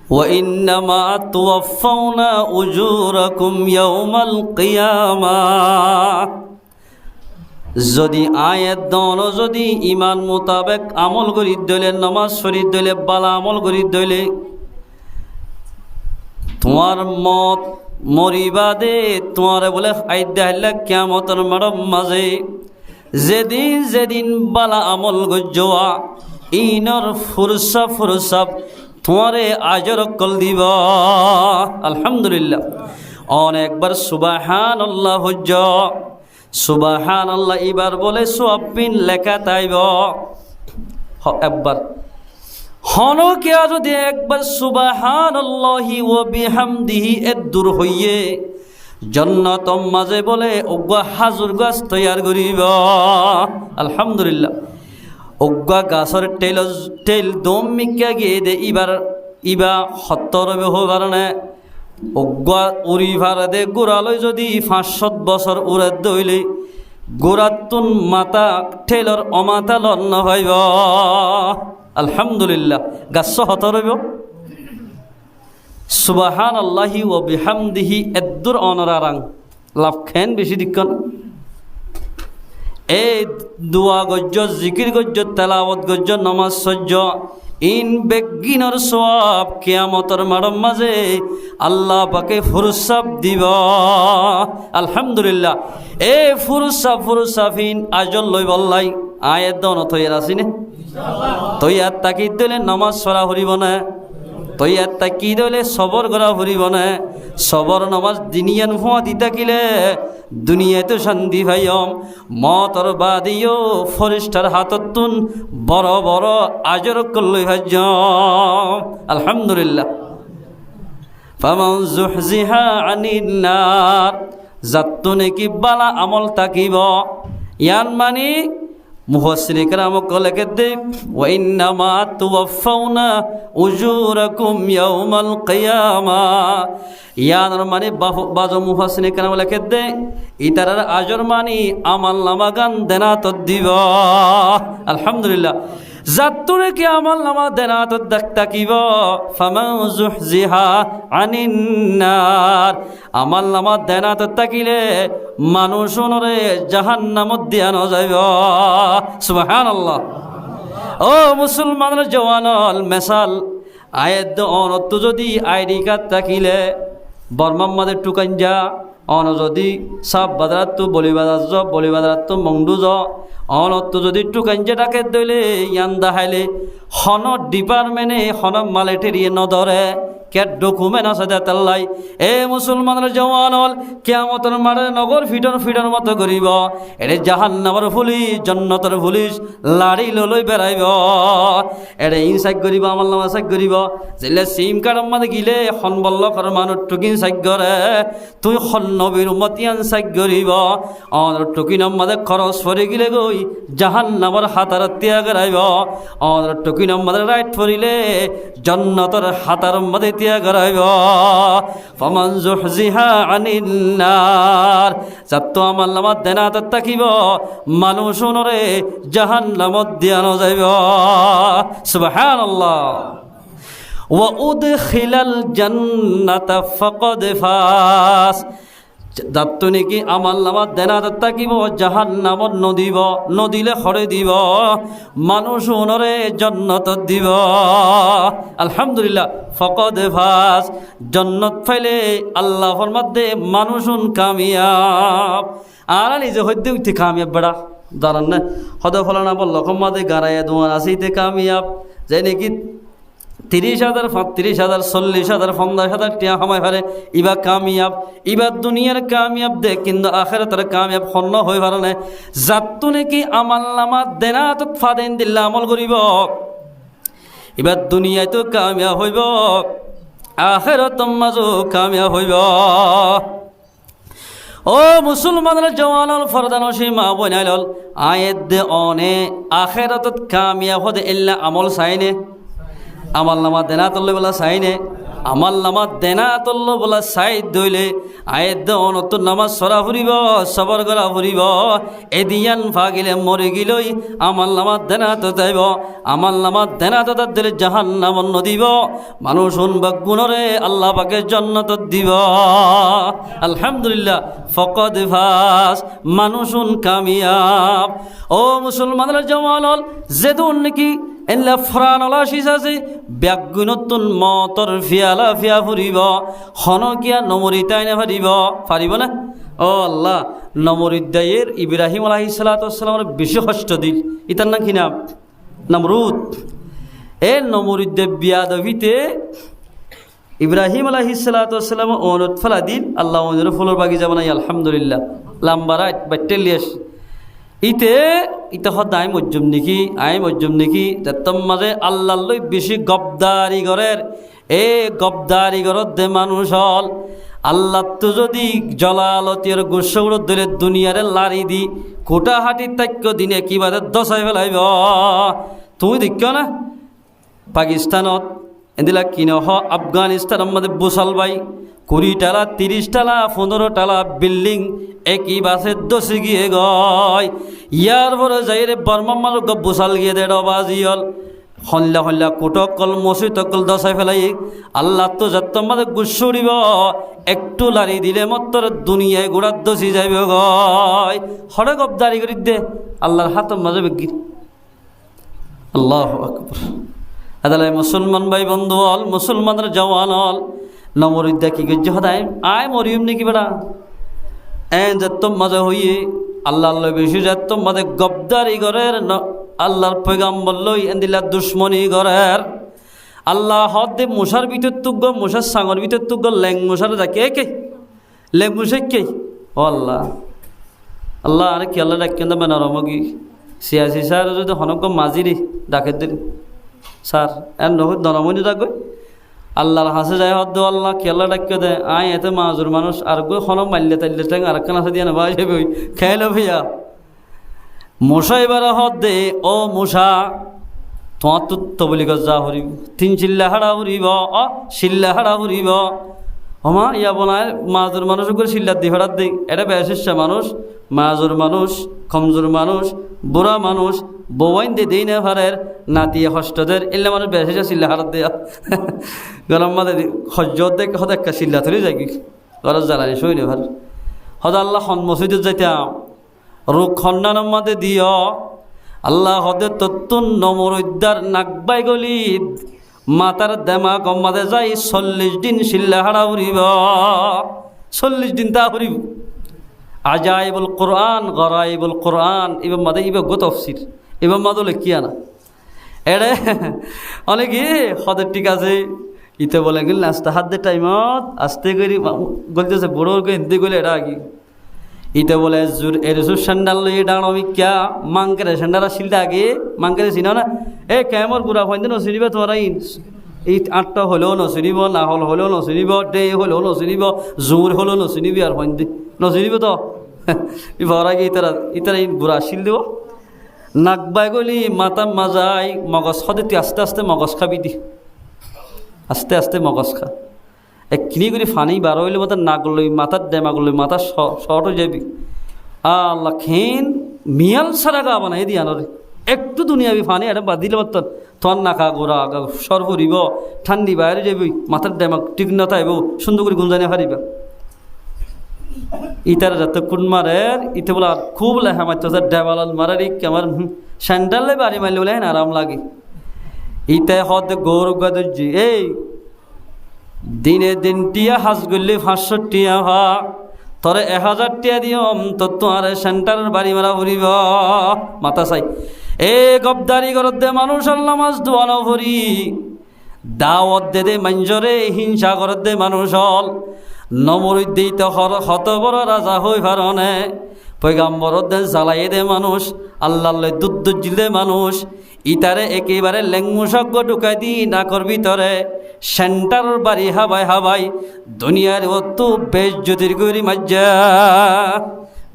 وإنما توفون أجوركم يوم القيامة যদি আয়াত দন যদি ইমান মোতাবেক আমল করি দইলে নামাজ শরীর দইলে বালা আমল করি দইলে তোমার মত মরিবাদে তোমার বলে আইদা হইলা কিয়ামতের মাঠের মাঝে যেদিন যেদিন বালা আমল গজ্জোয়া ইনর ফুরসা তোমারে আজর কল দিব আলহামদুলিল্লাহ অনেকবার সুবহানাল্লাহ হজ্জ সুবহানাল্লাহ এবার বলে সওয়াবিন লেখা তাইব একবার হনকিয়া যদি একবার সুবহানাল্লাহি ওয়া বিহামদিহি এর দূর হইয়ে জান্নাতম মাঝে বলে ওগা হাজুর গাছ তৈয়ার করিব আলহামদুলিল্লাহ ওগা গাছের তেল দম মিকা গিয়ে দে ইবা সত্তর হবার না ওগা উড়ি ভাড়া দে গোড়ালৈ যদি 500 বছর উড়াত দইলে গোড়াতুন মাতা ঠেলর অমাতা লন্ন হইব আলহামদুলিল্লাহ গাছ হতর হইব সুবহানাল্লাহি ওয়া বিহামদিহি এদ্দুর অনরারাং লাভ খেন বেশি দিক্কন এই দোয়া গজ্জ জিকির গজ্জ তেলাওয়াত গজ্জ নামাজ সজ্জ ইন বেগিনর সওয়াব কিয়ামতের মাঠের মাঝে আল্লাহ পাকে ফুরসাব দিব আলহামদুলিল্লাহ এই ফুরসাফিন আজল লই বললাই আয়াত দন তৈয়ার আসিনে ইনশাআল্লাহ তৈয়ার তাকি দিলে নামাজ পড়া হরিব না তৈয়ার তাকি দিলে সবর করা হরিব না সবর নামাজ দিনিয়ান ফুয়া দি থাকিলে দুনিয়াতে শান্তি ভাইয়ম মতর বাদিও ফরিস্টার হাততুন বড় বড় আজর কল্লই ভাজ্য আলহামদুলিল্লাহ ফামান যুহজিহা আনিন নার যাত্তু নাকি বালা আমল তাকিব ইয়ান মানি মুফাসসিরিন کرام লেখে দে ওয়া ইন্নামা তুওয়াফাউনা উজুরাকুম ইয়াউমাল কিয়ামা ইয়ার মানে বাজো মুফাসসিরিন کرام লেখে দে ইতারার আজর মানি আমল নামা গান দেনা তো দিব আলহামদুলিল্লাহ যাত্তুরে কি আমল নামা দেনা তো তাকিব ফামান যুহজিহা আনিন নার আমল নামা দেনা তো তাকিলে মানুষ ওনরে জাহান্নামত দিয়া ন যাইব সুবহানাল্লাহ ও মুসলমানের জওয়ানল মেসাল আয়াত অনত যদি আইডি কার্ড তাকিলে বর্মাম্মাদের টুকান যা অন যদি সাব বাজারাত তো বলিবাজারাত তো মংডুজ অনত যদি টুকান যেটাকে দইলে ইয়ান দাহাইলে হন ডিপার্টমেন্টে হন মালেটেরিয়ে নধরে কে ডকুমেন্ট আছে দেতাল্লাই এ মুসলমানের জওয়ানল কিয়ামতের মাঠে নগর ফিটন মতো করিব এরে জাহান্নামের পুলিশ জান্নাতের পুলিশ লাড়ি লই বেড়াইব এরে ইনসাইক করিব আমল নামা সাইক করিব যেলে সিম কার্ড মাঝে গিলে হনবল্ল কর মানুষ টুকিন সাইক করে তুই নবীর উম্মতিয়ান সাইক করিব অর টুকিন মাঝে খরচ পড়ে গিলে গই জাহান্নামের হাতার ত্যাগ করাইব অর টুকিন মাঝে রাইট পড়িলে জান্নাতের হাতার মাঝে ত্যাগ করাইব ফামান যুহজিহা আনিন নার যত আমল নামা দেনা তাকিব মানুষ ওনরে জাহান্নামত দিয়া ন যাইব সুবহানাল্লাহ ওয়া উদখিলাল জান্নাতা ফাকাদ ফাস যাত্তু নাকি আমল নামা দেনা তাকিব জাহান্নামত নদিলে খরে দিব মানুষ ওনরে জান্নাত দিব আলহামদুলিল্লাহ ফাকাদ ফাস জান্নাত ফাইলে আল্লাহর মধ্যে মানুষুন কামিয়াব আর নিজে হইতে উঠতে কামিয়াব বেড়া জানান না হদ ফলানা বলল কমাদে গারায় দোয়ার আসিতে কামিয়াব যে নাকি 30,000 35,000 40,000 50,000 টিয়া হামাই হারে ইবা কামিয়াব ইবা দুনিয়ার কামিয়াব দে কিন্তু আখিরাতের কামিয়াব হন্ন হই পারে না যাত্তু নাকি আমল নামা দেনা তো ফাদেন দিল্লা আমল করিব ইবা দুনিয়ায় তো কামিয়াব হইব আখিরাতের মাঝও কামিয়াব হইব ও মুসলমানের জওয়ানল ফরদানসি মা বনাইল আয়াত দে অনে আখিরাতত কামিয়াব হদে ইল্লা আমল চাইনে আমার নামা দেনা তল্লে বলা চাইনে আমার নামা দেনা তল্ল বলা চাই দইলে আয়ের নতুন নামাজ সরা ফুরিব সবর করা ফুরিব এদিয়ান ফাগিলে মরে গিলই আমার নামা দেনা তো যাইব আমার নামা দেনা তো তার দিলে জাহান নাম দিব মানুষ গুণরে আল্লাহ পাকে জন্নত দিব আলহামদুলিল্লাহ ফকদ ফাস মানুষুন কামিয়াব ও মুসলমানের জওয়ানল যেদুন নাকি এনলা ফ্রানলা শিসাছে ব্যাগুনতুন মতর ফিয়ালা ফিয়া ফুরিব হনকিয়া নমরিতাইনে পারিব না ও আল্লাহ নমরিদ্দায়ের ইব্রাহিম আলাইহিস সালাতু ওয়াস সালামের বেশি কষ্ট দিল ইতার নাম কি নাম নমরুদ এ নমরিদ্দে বিয়াদবিতে ইব্রাহিম আলাইহিস সালাতু ওয়াস সালাম অনুত ফলা দিল আল্লাহ অনুর ফুলর বাগিচা বানাই আলহামদুলিল্লাহ লাম্বারাত বাইটেলিয়াস ইতে হদ আই মজ্জুম নেকি তেতম মাঝে আল্লাহ লই বেশি গবদারি ঘরের এ গবদারি ঘরত দে মানুষ হল আল্লাহ তো যদি জলালতির গোসৌর ধরে দুনিয়ারে লারি দি কোটা হাঁটি তাক্য দিনে কিবাদে দশাই ফেলাইব তুমি দেখ না পাকিস্তানত এদিলা কিনে হ আফগানিস্তানের মধ্যে বুসাল by 20 Tala 30 Tala 15 Tala building একই বাসে দশে গিয়ে গয় ইয়ার পরে যাই রে বর্মা মানুষ বুসাল গিয়ে দেড় বাজিয়ল হল্লা কুটকল মসজিদকল দশাই ফেলাই আল্লাহ তো যত মাঝে গুসুরিব একটু লারি দিলে মত্তর দুনিয়ায় গোড়ার দশি যাইব গয় হরে গবদারি করি দে আল্লাহর হাতের মাঝে বেগির আল্লাহু আকবার আদালাই মুসলমান ভাই বন্ধু হল মুসলমানের জওয়ান হল নমরিদ্দা কি গজ্জ হদায় আয় মরিয়ম নাকি বেড়া যত মাঝে হইয়ে আল্লাহ বেশি যত মাঝে গবদারি ঘরের আল্লাহর পয়গাম্বর লই এন্দিলা দুশ্মনী ঘরের আল্লাহ হদ দে মশার ভিতর তুগ্গ মশার সাঙর ভিতর তুগ্গ ল্যাং মশার ডাকে কে ল্যাং মশাই কে ও আল্লাহ আল্লাহ আরে কি আল্লাহ ডাকেন দেবে নরমগি সিয়াসি স্যার যদি হনক মাজিরি ডাকে দিন স্যার এর নহয় নরমনি ডাকবে আল্লাহর হাসে যায় হদ আল্লাহ কি আল্লাহ ডাকিয়ে দেয় আয় এতে মাজুর মানুষ আর গো হন মারলে তাইলে ট্যাং আর একখান আছে দিয়ে না ভাই যাবে খেয়াল ভাইয়া মশা এবার হদ দে ও মশা তোমার তো বলি যা হরিব 3 চিল্লা হাড়া হরিব শিল্লা হাড়া হরিব হমা ইয়া বনায় মাজুর মানুষ করে শিল্লার দি হাড়ার দিই এটা বেশিসা মানুষ মাজুর মানুষ কমজোর মানুষ বুড়া মানুষ বৌয়াইন দে দেই না ভারের নাতি হস্তদের এলে মানুষ বেশিসা শিল্লা হাড়ার দেয়া গরম মাঝে হজ্জত দেখ হদ একটা শিল্লা ধরে যাই কি গরজ জ্বালানি সইলে ভার হদ আল্লাহ খন মসজিদে যাইতাম রোগ খন্ডানোর মাঝে দিও আল্লাহ হদে তত্তুন নমরুদ্দার নাকবাই গলি মাতার দেমা কমাতে যাই 40 দিন শিল্লা হাড়া উড়িব 40 দিন তা উড়িব আজাইবুল কোরআন গরাইবুল কোরআন এবার মাদে ইবা গো তফসির এবার মাদলে কিয়া না এড়ে অনেকে হদের ঠিক আছে ইতে বলে গেল নাস্তা হাত দে টাইমত আস্তে করি গলতেছে বড় হিন্দি গলে এটা আগে ইতে বলে জোর এরসুর স্যান্ডাল লইয়ে ডাঙি ক্যা মাংকেরে স্যান্ডাল শিলটা আগে মাংকেরে চিনাও না এ ক্যামর গুড়া হয় নচিনিব তোরা এই 8টা হলেও নচিনিব নাহল হলেও নচিনিব ডে হলেও নচিনিব জোর হলেও নচিনিবি আর হয় নচিনিব তো ই ভরাগে ইতারা বুড়া শিল দিব নাকবাই গলি মাতা মাজাই মগজ সদে তুই আস্তে আস্তে মগজ খাবি দি আস্তে আস্তে মগজ খা একখিনি করে ফানি বার হইলে মাথা নাক লই মাথার ডেমাগ লই মাথা শর্ট হয়ে যাবি আল্লাহ খেন মিয়াল সারা গা বানাই দিয়া নরে একটু দুনিয়াবি ফানি এটা বাদ দিলে মাত্র তোর নাকা গোড়া সর ভরিব ঠান্ডি বাইরে যাবি মাথার ডেমাগ ঠিক না থাকব সুন্দর করে গুঞ্জানি হারিবা ইতার যাতে কুন মারের ইতে বলে খুব লেখা মারতে ডেবাল মারার আমার স্যান্ডালে বাড়ি মারলে বলে আরাম লাগে ইতে হদ গৌরব গাদুজি এই দিনে দিন টিয়া হাজ গলি 500 টিয়া হা তোরে 1000 টিয়া দিয়ম তো তোমার সেন্টারের বাড়ি মারা ভরিব মাথা চাই এ গবদারি করত দে মানুষ নামাজ দোয়ানো ভরি দাওয়াত দে দে মঞ্জরে হিংসা করত দে মানুষ হল নমরুদ্দেই তো হত বড় রাজা হই পারনে পয়গাম্বর দে জ্বালাই দে মানুষ আল্লাহ দুধ দে মানুষ ইতারে একেবারে লেংমুসজ্ঞ ঢুকাই দি না করবি তরে সেন্টার বাড়ি হাবাই দুনিয়ার অত বেশ জ্যোতির গরি মাজা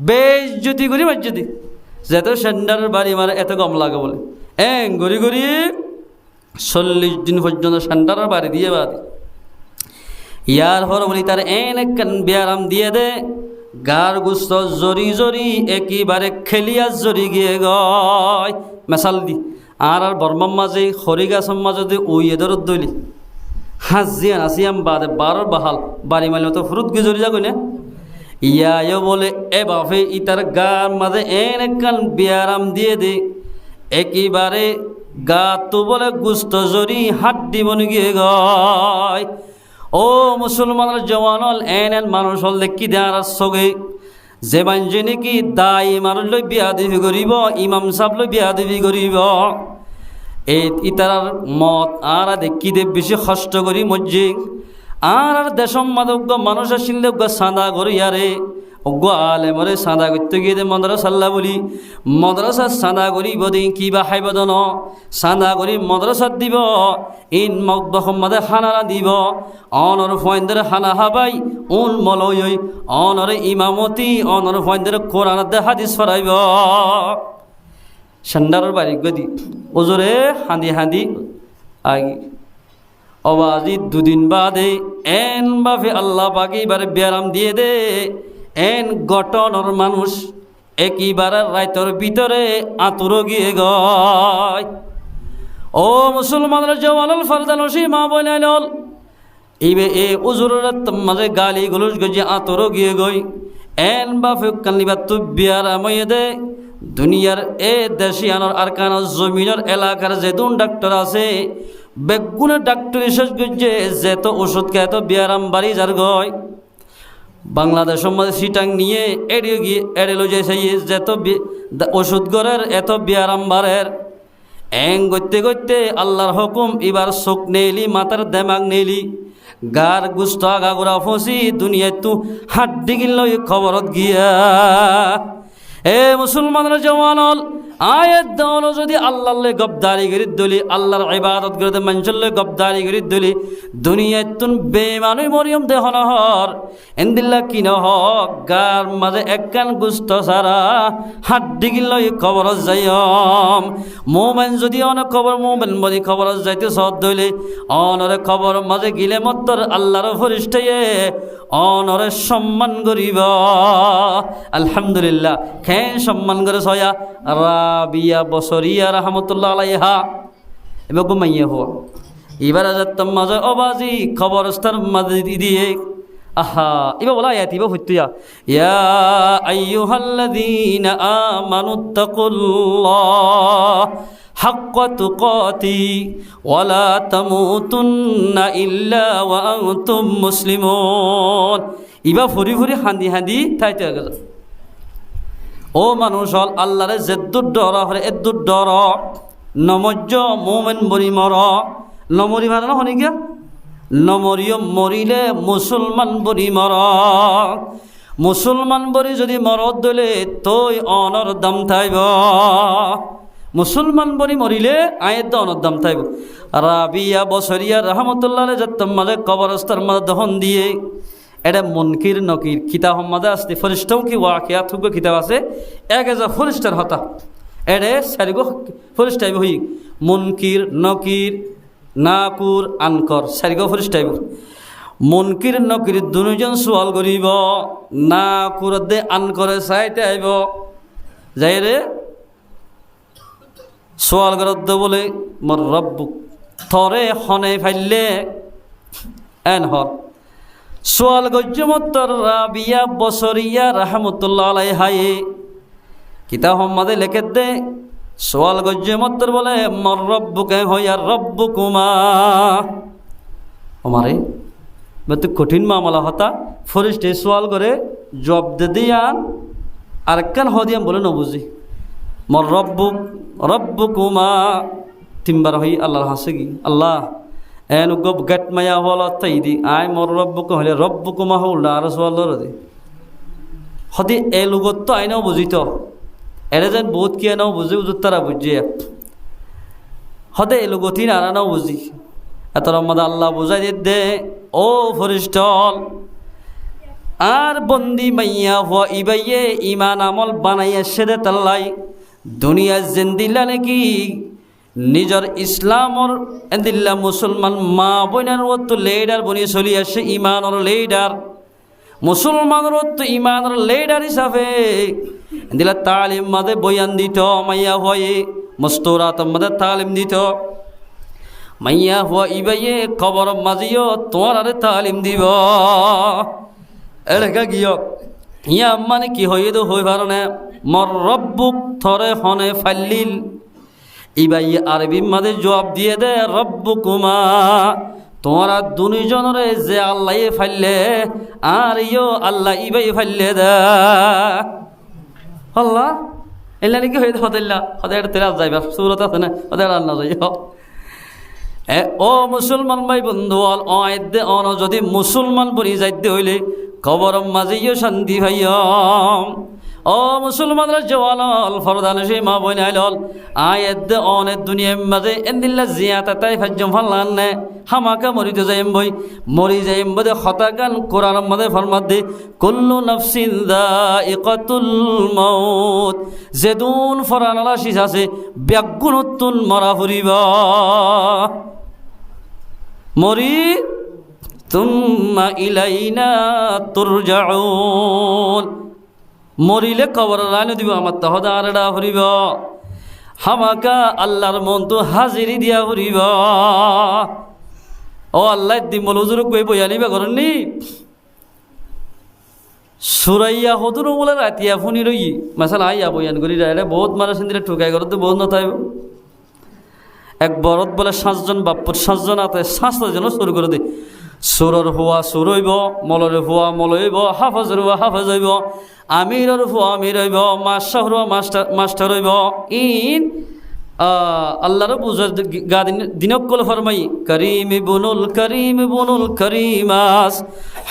বেশ জ্যোতি গরি মাজদি যেত সেন্টার বাড়ি মারে এত কম লাগে বলে গড়ি গড়ি 40 দিন পর্যন্ত সেন্টারের বাড়ি দিয়ে বাদি ইয়ার হর বলি তার একখান ব্যায়াম দিয়ে দে গার গুস্ত জরি জরি একেবারে খেলিয়া জরি গিয়ে গয় মেশাল দি আর বর্মার মাঝে খড়ি গাছের মাঝে ওই এদের দলি হাজিয়ান আসিয়াম বাদে বারোর বাহাল বাড়ি মাইল তো ফুরুত গিয়ে জরি যাগই না ইয়ায়ও বলে এ বাপে ইতার গার মাঝে একখান ব্যায়াম দিয়ে দে একেবারে গা তো বলে গুস্ত জরি হাড্ডি বনে গিয়ে গয় ও মুসলমানের জওয়ানল এন মানুষ হল দেখি দেয়ার সগে যে বাঞ্জে নাকি দায় মানুষ লই বিয়া দিবি করিব ইমাম সাহেব লই বিয়া দিবি করিব এই ইতার মত আর দেখি দে বেশি কষ্ট করি মজ্জি আর দেশম মাদক মানুষ আসিলে সাদা করি আরে অজ্ঞ আলে মরে সাদা করতে গিয়ে দে মদ্রাসাল্লা বলি মদ্রাসা সাদা করিব দি কিবা খাইব দন সাদা করি মদ্রাসাত দিব ইন মকদমাদে খানারা দিব অনর ফয়েন্দের খানা হাবাই উন মলয় অনর ইমামতি অনর ফয়েন্দের কোরআন দে হাদিস ফরাইব সেন্ডারের বাড়ি গদি ওজরে হাঁদি হাঁদি আগি অবাজি দুদিন বাদে এন বাফে আল্লাহ পাকি এবারে ব্যায়াম দিয়ে দে এন গঠনর মানুষ একেবারে রাইতর ভিতরে আতুর গিয়ে গয় ও মুসলমানের জওয়ানুল ফারদানসি মা বনাইল ইবে এ উজুরের মাঝে গালি গুলুস গজি আতুর গিয়ে গই এন বাফে কালিবা তু ব্যায়াময়ে দে দুনিয়ার এ দেশিয়ানোর আরকানোর জমিনের এলাকার যেদুন ডাক্তার আছে বেগুনের ডাক্তার শেষ করছে যেত ওষুধ খেয়ে এত ব্যায়াম বাড়ি যার গয় বাংলাদেশের মধ্যে সিটাং নিয়ে এড়িয়ে গিয়ে এড়েলো যাইছে যেত ওষুধ গড়ের এত ব্যায়াম বাড়ের এং করতে করতে আল্লাহর হুকুম এবার চোখ নেইলি মাথার দেমাগ নেইলি গার গুস্ত আগাগোড়া ফসি দুনিয়ায় তু হাড্ডি গিল খবরত গিয়া এ মুসলমানের জওয়ানল আয়াত দল যদি আল্লাহর গবদারি গরিদ দলি আল্লাহর ইবাদত করতে মানুষের গবদারি গরিদ দলি দুনিয়ায় তুন বেমানুই মরিয়ম দেহ নহর এন্দিল্লা কি নহ গার মাঝে একখান গুস্ত সারা হাড্ডি গিলই খবর যাইম মোমেন যদি অনেক খবর মোমেন বদি খবর যাইতে সদ দইলে অনরে খবর মাঝে গিলে মত্তর আল্লাহর ফরিস্তায়ে অনরে সম্মান করিব আলহামদুলিল্লাহ খেন সম্মান করে সয়া রাবিয়া বসরিয়া রহমতুল্লাহ আলাইহা এবার ঘুমাইয়ে হওয়া এবার যাতাম মাঝে অবাজি খবরস্থার মাঝে দিয়ে আহা এবার বলা আয়াত এবার হইতুয়া ইয়া আইয়ুহাল্লাযীনা আমানুত্তাকুল্লাহ হাক্কা তুকাতি ওয়ালা তামুতুন্না ইল্লা ওয়া আনতুম মুসলিমুন ইবা ফুরি ফুরি হাঁদি হাঁদি থাইতে গেল ও মানুষ হল আল্লাহরে যেদ্দুর ডর হরে এদ্দুর ডর নমজ্জ মোমেন মরি মর নমরি মানে না হনি গিয়া নমরিও মরিলে মুসলমান বরি মর মুসলমান বরি যদি মরদ দলে তই অনর দাম থাইব মুসলমান বরি মরিলে আয়ের অনর দাম থাইব রাবিয়া বসরিয়া রহমতুল্লাহ যাত্তম মাঝে কবরস্থার মাঝে দহন দিয়ে এটা মুনকির নকির কিতাব মাঝে আসতে ফরিস্টাও কি ওয়াকিয়া থুক কিতাব আছে এক হাজার ফরিস্টার হতা এড়ে সারিগো ফরিস্টাইব হই মুনকির নকির নাকুর আনকর সারিগো ফরিস্টাইব মুনকির নকির দুজন সোয়াল করিব নাকুর দে আনকরে চাইতে আইব যাই রে সোয়াল করত বলে মোর রব্বুক থরে হনে ফাইলে এন হর সোয়াল গজ্জমত্তর রাবিয়া বসরিয়া রহমতুল্লাহ আলাইহায়ে কিতাব মাঝে লেখে দে সোয়াল গজ্জমত্তর বলে মর রব্বুকে হইয়া রব্বুকুমা আমারে বেতু কঠিন মামলা হতা ফরিস্টে সোয়াল করে জব দে দিয়ান আর কেন হদিয়াম বলে নবুঝি মর রব্বুকুমা তিনবার হই আল্লাহর হাসে কি আল্লাহ এন গব গেট মায়া হল তাই দি আই মর রব্বুক হলে রব্বুকুমা হল আর সোয়াল দে হদি এ লুগত তো আইনাও বুঝিত এরে যেন বহুত কি আনাও বুঝি উজুর তারা বুঝিয়ে হদে এ লুগতি আনাও বুঝি এত রহমদ আল্লাহ বুঝাই দে ও ফরিস্টল আর বন্দি মাইয়া হওয়া ইবাইয়ে ইমান আমল বানাইয়া সেদে তাল্লাই দুনিয়া জেন্দিলা নাকি নিজের ইসলামর এদিল্লা মুসলমান মা বোনের তো লেডার বনি চলি আসে ইমানর লেডার মুসলমানের তো ইমানর লেডার হিসাবে দিলা তালিম মাদে বয়ান দিত মাইয়া হয়ে মস্তরাত মাদে তালিম দিত মাইয়া হুয়া ইবাইয়ে খবর মাজিও তোমার আরে তালিম দিব এলাকা গিয়ে ইয়া মানে কি হয়ে তো হই পারো না মর রব্বুক থরে হনে ফাল্লিল ইবাই আরবি মাদে জবাব দিয়ে দে রব্বুকুমা তোমরা দুজনরে যে আল্লাহ ফাইলে আর ইয়ো আল্লাহ ইবাই ফাইলে দে আল্লাহ এলা নাকি হয়ে হদিল্লা হদের তেরা যাইবা সুরত আছে না হদের আল্লাহ যাই ও মুসলমান ভাই বন্ধু অদে অন যদি মুসলমান বনি যাইতে হইলে খবর মাঝেও শান্তি ভাইয়ম ও মুসলমানরা জওয়াল ফরদান সে মা বই নাইল আয়াত অনেক দুনিয়ার মাঝে এন্দিল্লা জিয়াতা তাই ফাজ্জম ফাল্লান নে হামাকা মরিতে যাইম বই মরি যাইম বদে হতাকান কোরআন মাঝে ফরমাত দে কুল্লু নাফসিন যায়িকাতুল মাউত যেদুন ফরানালা শিস আছে ব্যাগুনতুন মরা ফুরিবা মরি তুম্মা ইলাইনা তুরজাউন মরিলে কবর রাইনে দিব আমার তহদা আরডা ফুরিব হামাকা আল্লাহর মন তো হাজিরি দিয়া ফুরিব ও আল্লাহ দিমল হুজুর কই বয়ানিবা করেননি সুরাইয়া হদুর বলে রাতিয়া ফুনি রই মাসাল আইয়া বয়ান করি রায় বহুত মানুষ দিলে ঠুকাই করতে বহুত নথাইব এক বরত বলে 7 জন বাপ্পুর 7 জন আতে 7 জন শুরু করে দে সুরর হুয়া সুর হইব মলরে হুয়া মল হইব হাফাজের হুয়া হাফাজ হইব আমিরর হুয়া আমির হইব মাস্টার হুয়া মাস্টার হইব ইন আল্লাহর বুঝার দিনক কল ফরমাই করিম বুনুল করিমাস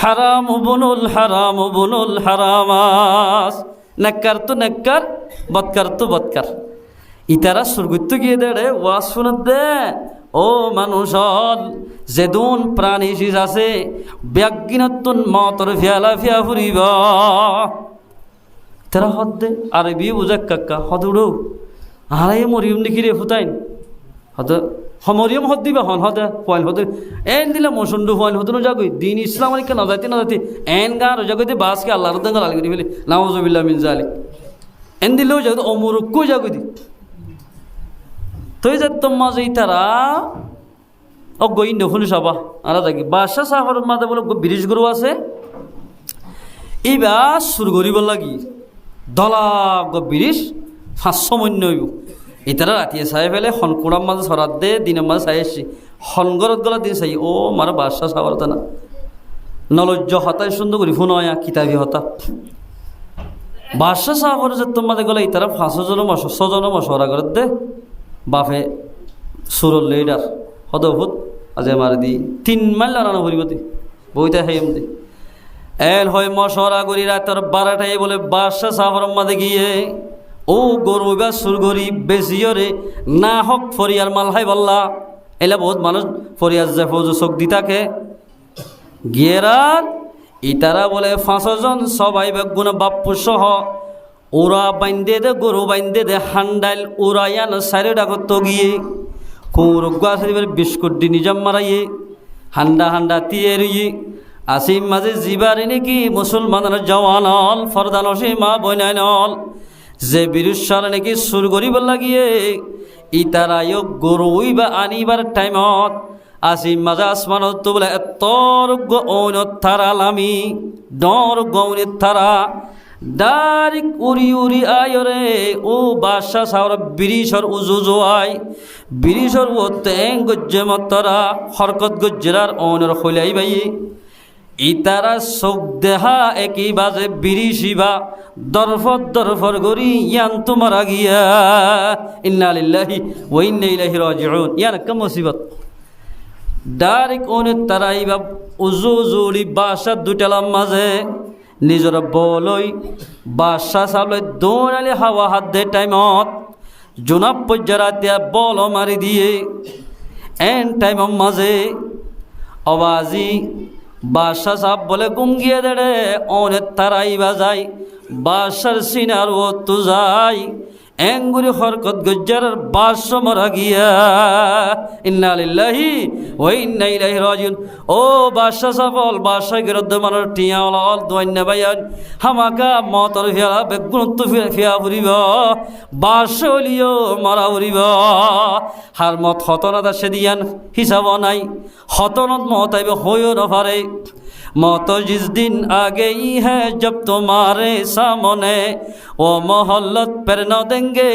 হারাম বুনুল হারামাস নাক্কার তো নাক্কার বৎকার তো বৎকার ইতারা সুরগুত্ত গিয়ে দেড়ে ওয়াজ শুনে দে ও মানুষ যেদুন প্রাণী শিস আছে ব্যাগিনতুন মতর ফিয়ালা ফিয়া ফুরিব তারা হদ দে আরবি বুঝাক কাকা হদ উড়ো আরে মরিয়ম দেখি রে ফুতাইন হদ মরিয়ম হদ দিবা হন হদ পয়েল হদ এন দিলে মসুন্ডু পয়েল হদ যাগই দিন ইসলাম আলিকা না যাইতে এন গান যাগইতে বাসকে আল্লাহর দঙ্গা লালি করি ফেলে নাউজুবিল্লাহ মিন জালিক এন দিলেও যাগ অমরক্কো যাগই দি তুই যে তোমার যে তারা অগই নফুনি সবা আর থাকি বাদশা সাহর মাঝে বলে ব্রিজ গরু আছে এইবার সুর করিব লাগি দলা ব্রিজ 500 মন্য হইব এতারা রাতিয়ে চাই ফেলে হনকুড়ার মাঝে সরাত দে দিনের মাঝে চাই আসছি হনগরত গলা দিন চাই ও মারা বাদশা সাহর না নলজ্জ হতাই সুন্দর করি ফোন হয় কিতাবি হতা বাদশা সাহর যে তোমাদের গলা ইতারা 500 জন 6 জন মশওয়ারা করে দে বাফে সুরল লেডার হদভূত আজ মারি দি 3 মাইল রানা ভরিবতি বইটা হেম দি এল হয় মশরা করি রাতের 12টায় বলে বাদশা সাহর মাঝে গিয়ে ও গরু বা সুর গরি বেশিয়রে না হক ফরিয়ার মাল হাই বললা এলা বহুত মানুষ ফরিয়ার যে ফৌজ চোখ দি থাকে গিয়েরার ইতারা বলে 500 জন সবাই বেগুন বাপ্পু সহ ওরা বাইন্দে দে গরু বাইন্দে দে হান্ডাইল উড়াইয়ান সাইরে ডাকত গিয়ে কুর গাছের বিস্কুট দি নিজাম মারাইয়ে হান্ডা তিয়ে রইয়ে আসিম মাঝে জিবারে নাকি মুসলমানের জওয়ানল ফরদানসি মা বইনাইনল যে বিরুষার নাকি সুর করিব লাগিয়ে ইতারায় গরুই বা আনিবার টাইমত আসিম মাঝে আসমানত তো বলে তোর গৌনত থারা লামি ডর গৌনিত থারা ডারিক উড়ি আয়রে ও বাদশা সাহর বিরিশর উজু আয় বিরিশর ও তেং গজ্জে মতরা হরকত গজ্জেরার অনর হইলাই বাই ইতারা চোখ দেহা একই বাজে বিরিশিবা দরফর গরি ইয়ান তোমার গিয়া ইন্না লিল্লাহি ওয়া ইন্না ইলাইহি রাজিউন ইয়ান কা মুসিবত ডারিক অনে তারাইবা উজুরি বাদশা দুটালাম মাঝে নিজর বলই বাদশা সাবলে দৌড়ালে হাওয়া হাত দে টাইমত জোনাব পর্যারাতিয়া বল মারি দিয়ে এন টাইম মাঝে আওয়াজি বাদশা সাহেব বলে গুম গিয়ে দেড়ে অনেক তারাই বাজাই বাদশার সিনার ও তু যাই এঙ্গুরি হরকত গজ্জার 1200 মারা গিয়া। ইন্না লিল্লাহি ওয়া ইন্না ইলাইহি রাজিউন। ও বাদশা সফল বাদশা গিরদ মানের টিয়া অল দোয়ান্না বায়ান হামাকা মতর ফিয়া বেগুনত ফিয়া ফুরিব বাদশা হলিও মারা ফুরিব। হার মত হতনাদা সেদিয়ান হিসাব নাই, হতনত মতাইব হইও নফারে। मौत जिस दिन आ गई है जब तुम्हारे सामने वो मोहल्लत पर न देंगे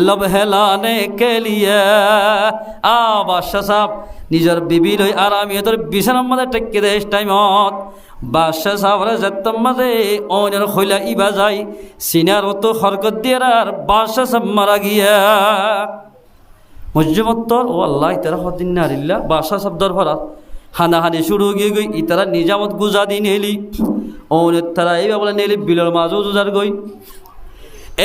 लब हिलाने के लिए। বাদশাহ সাহেব নিজের বিবি লই আরামিয়তর বিছানার মধ্যে টেক্কে দেয় টাইমত। বাদশাহ সাহেবরা যেতাম মাঝে অনের খৈলা ইবা যায় সিনার অত হরকত দিয়ে আর বাদশাহ সাহেব মারা গিয়া। মজ্জুমত্তর ও আল্লাহ ইতারা হদিন নারিল্লা বাদশাহ সাহেব দরবারা হানাহানি শুরু গিয়ে গই ইতারা নিজামত গুজা দি নেলি অনেক তারা এইবার বলে নেলি বিলের মাঝও জুজার গই।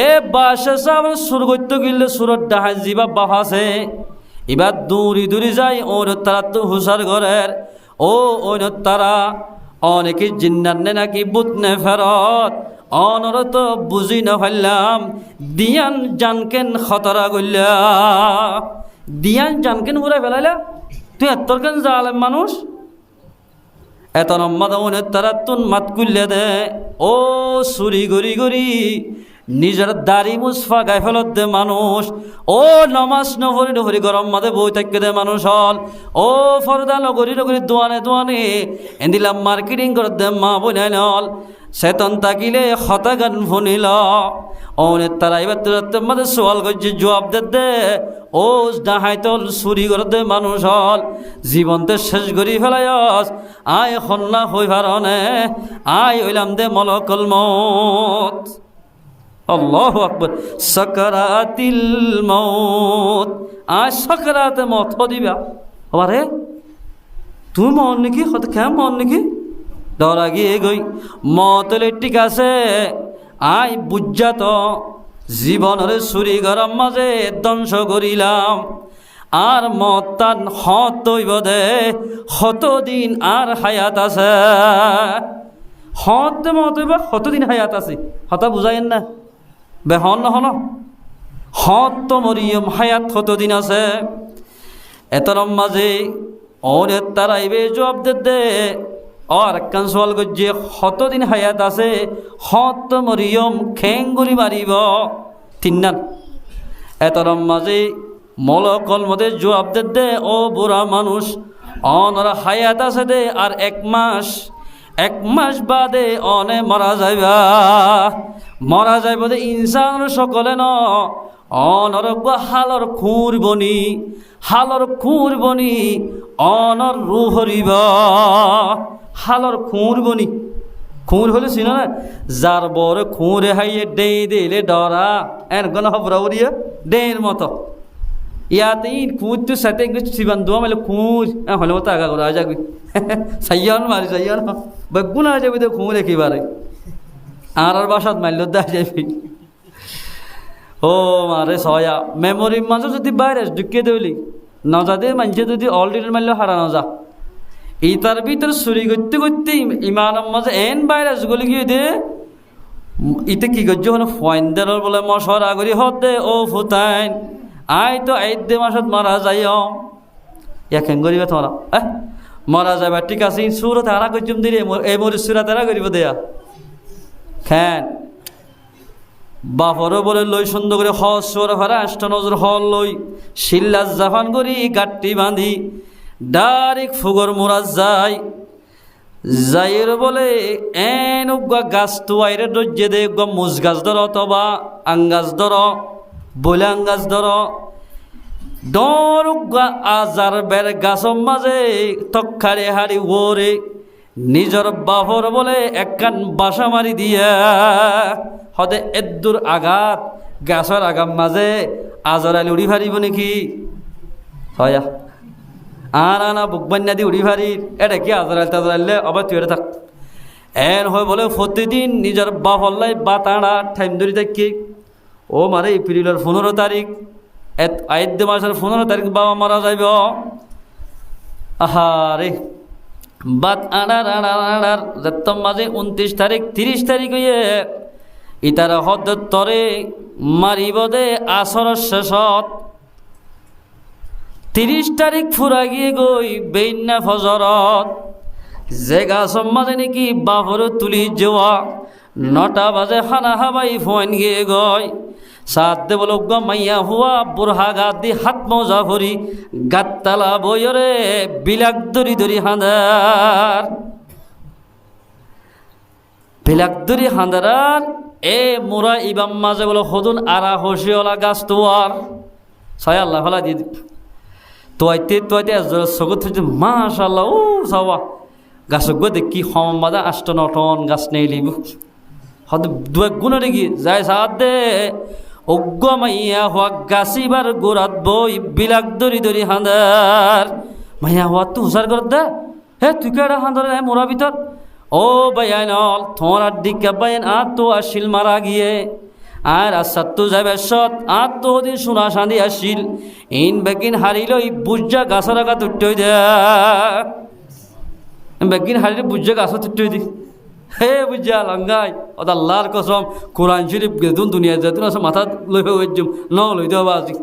এ বাদশাহ সাহেব সুর করতে গেলে সুরত ডাহাই জিবা বাফাছে এবার দূরি দূরি যায় অনেক তারা তো হুসার ঘরের ও অনেক তারা অনেকে জিন্নার নে নাকি বুত নে ফেরত অনরত বুঝি না ফেললাম দিয়ান জানকেন খতরা গইলা দিয়ান জানকেন ঘুরে ফেলাইলা তুই এতর কেন জালেম মানুষ এত নম্মা দমনের তারা তুন মাত কুল্লে দে ও চুরি গড়ি গড়ি নিজের দাড়ি মুসফা গায়ে ফেলত দে মানুষ ও নমাজ নভরি নভরি গরম মাদে বই থাকতে দে মানুষ হল ও ফরদা নগরী নগরী দোয়ানে দোয়ানে এন্দিলাম মার্কেটিং করে দে মা বইনাই নল সেতন তাকিলে হতা গান ফুনিল অনেক তারা এবার তোর মাদে সোয়াল করছে জবাব দে ও ডাহাইতল চুরি করে দে মানুষ হল জীবনতে শেষ করি ফেলায়স আয় হন্না হই ভারনে আয় হইলাম দে মলকল মত। আল্লাহু আকবার। সাকারাতিল মউত আজ সাকারাতে মত দিবা আরে তুই মন নাকি হত কেমন মন নাকি ডরা গিয়ে গই মতলে ঠিক আছে আই বুঝা তো জীবনের চুরি গরম মাঝে ধ্বংস করিলাম আর মত তান হত হইব দে কতদিন আর হায়াত আছে হত মত হইব কতদিন হায়াত আছে হতা বুঝাইন না বেহন নহল হত মরিয়ম হায়াত কতদিন আছে এতর মাঝে অনেক তারাইবে জবাব দে আর একখান সোয়াল গজ্জে কতদিন হায়াত আছে হত মরিয়ম খেঙ্গুরি মারিব তিন্নান এতর মাঝে মলকল মধ্যে জবাব দে ও বুড়া মানুষ অনরা হায়াত আছে দে আর এক মাস বাদে অনে মারা যাইব দে ইনসান সকলে ন অনরক হালর খুর বনি অনর রু হরিব হালর খুর বনি খুর হলে চিন না যার বড় খুঁড়ে হাইয়ে ডে দিলে ডরা এর গণ হবরাউরিয়া ডের মতো ইয়াতে খুঁজ তো সাথে শিবান দোয়া মেলে খুঁজ হলে মতো আগা করা যাবি সাইয়ান মারি সাইয়ান বেগুন আ যাবি তো খুঁড় একেবারে আর বাসাত মারল দেখা যাবি ও মারে সয়া মেমোরির মাঝে যদি বাইরে ঢুকিয়ে দেবলি নজাদে মানুষে যদি অলরেডি মারলেও হারানো যা ইতার ভিতর চুরি করতে করতে ইমানের মাঝে এন ভাইরাস গলি গিয়ে দে ইতে কি করছে হলো ফয়েন্দার বলে মশরা করি হতে ও ফুতাইন আয় তো আইদে মাসত মারা যাই একেন করিবে তোমরা মারা যাবে ঠিক আছে সুর তারা করছুম দিলে এই মরি সুরা তারা করিব দেয়া খান বাপরও বলে লই সুন্দর করে হর ভাড়া আষ্ট নজর হল লই শিল্লাস জাফান করি গাঠটি বাঁধি ডাইরেক্ট ফুগর মোরা যাইয়ের বলে এন গাছ তো আইরে ডজ্জে দে মুজ গাছ ধর অথবা আঙ্গাছ ধর বলে আঙ্গাছ ধর ডর আজার বের গাছর মাঝে তক্ষারে হারি ওরে নিজর বাপর বলে একখান বাসা মারি দিয়া হদে এদ্দুর আঘাত গাছর আগাম মাঝে আজরাইল উড়ি ফারিব নাকি হয়া আর আনা বুকবান্যা দি উড়ি ফারির এটা কি আজরাইল তাজরাইলে আবার তুই থাক এন হয় বলে প্রতিদিন নিজের বাপল্লাই বাতাড়া টাইম ধরি থাকি ও মারে এপ্রিলের 15 তারিখ আইদ্য মাসের 15 তারিখ বাবা মারা যাইব আহারে বাত আড়ার যত মাঝে 29 তারিখ 30 তারিখ হইয়ে ইতারা হদ তরে মারিব দে আসর শেষত 30 তারিখ ফুরা গিয়ে গই বেইন্না ফজরত যে গাছর মাঝে নাকি বাবর তুলি যাওয়া 9টা বাজে খানা হাবাই ফোন গিয়ে গয় সাত দে বলো গ মাইয়া হুয়া বুড়হা গাত দি হাত মজা ভরি গাততালা বইরে বিলাক দরি দরি হাঁদার বিলাক দরি হাঁদার এ মোরা ইবাম মাঝে বলো হদুন আরা হসিওলা গাছ তোয়ার ছয় আল্লাহ ফলা দি তোয়াইতে সগত মাশাল্লাহ ও সবা গাছ গো দেখি হম বাদা 8-9 গাছ নেই লিব হদ দুয়ে গুণ দেখি যাই সাত দে অজ্ঞ মাইয়া হওয়া গাছিবার গোড়াত বই বিলাক দরি দরি হাঁদার মাইয়া হওয়া তুই হুসার কর দে হে তুই কেডা হাঁদার মোরা ভিতর ও বাইন তোমার দিকে বাইন তো আসিল মারা গিয়ে আর আসাদ তো যাবে সৎ তো দিন সোনা সাঁদি আসিল ইন বেকিন হারিল বুঝা গাছের আগা তুট্টই দে বেকিন হারিলে বুঝা গাছ তুট্টই দি হে বুঝা লঙ্গাই ওটা আল্লাহর কসম কোরআন শরীফ গেতুন দুনিয়া যেতুন আছে মাথা লই হয়ে যাম ন লই দেওয়া আজি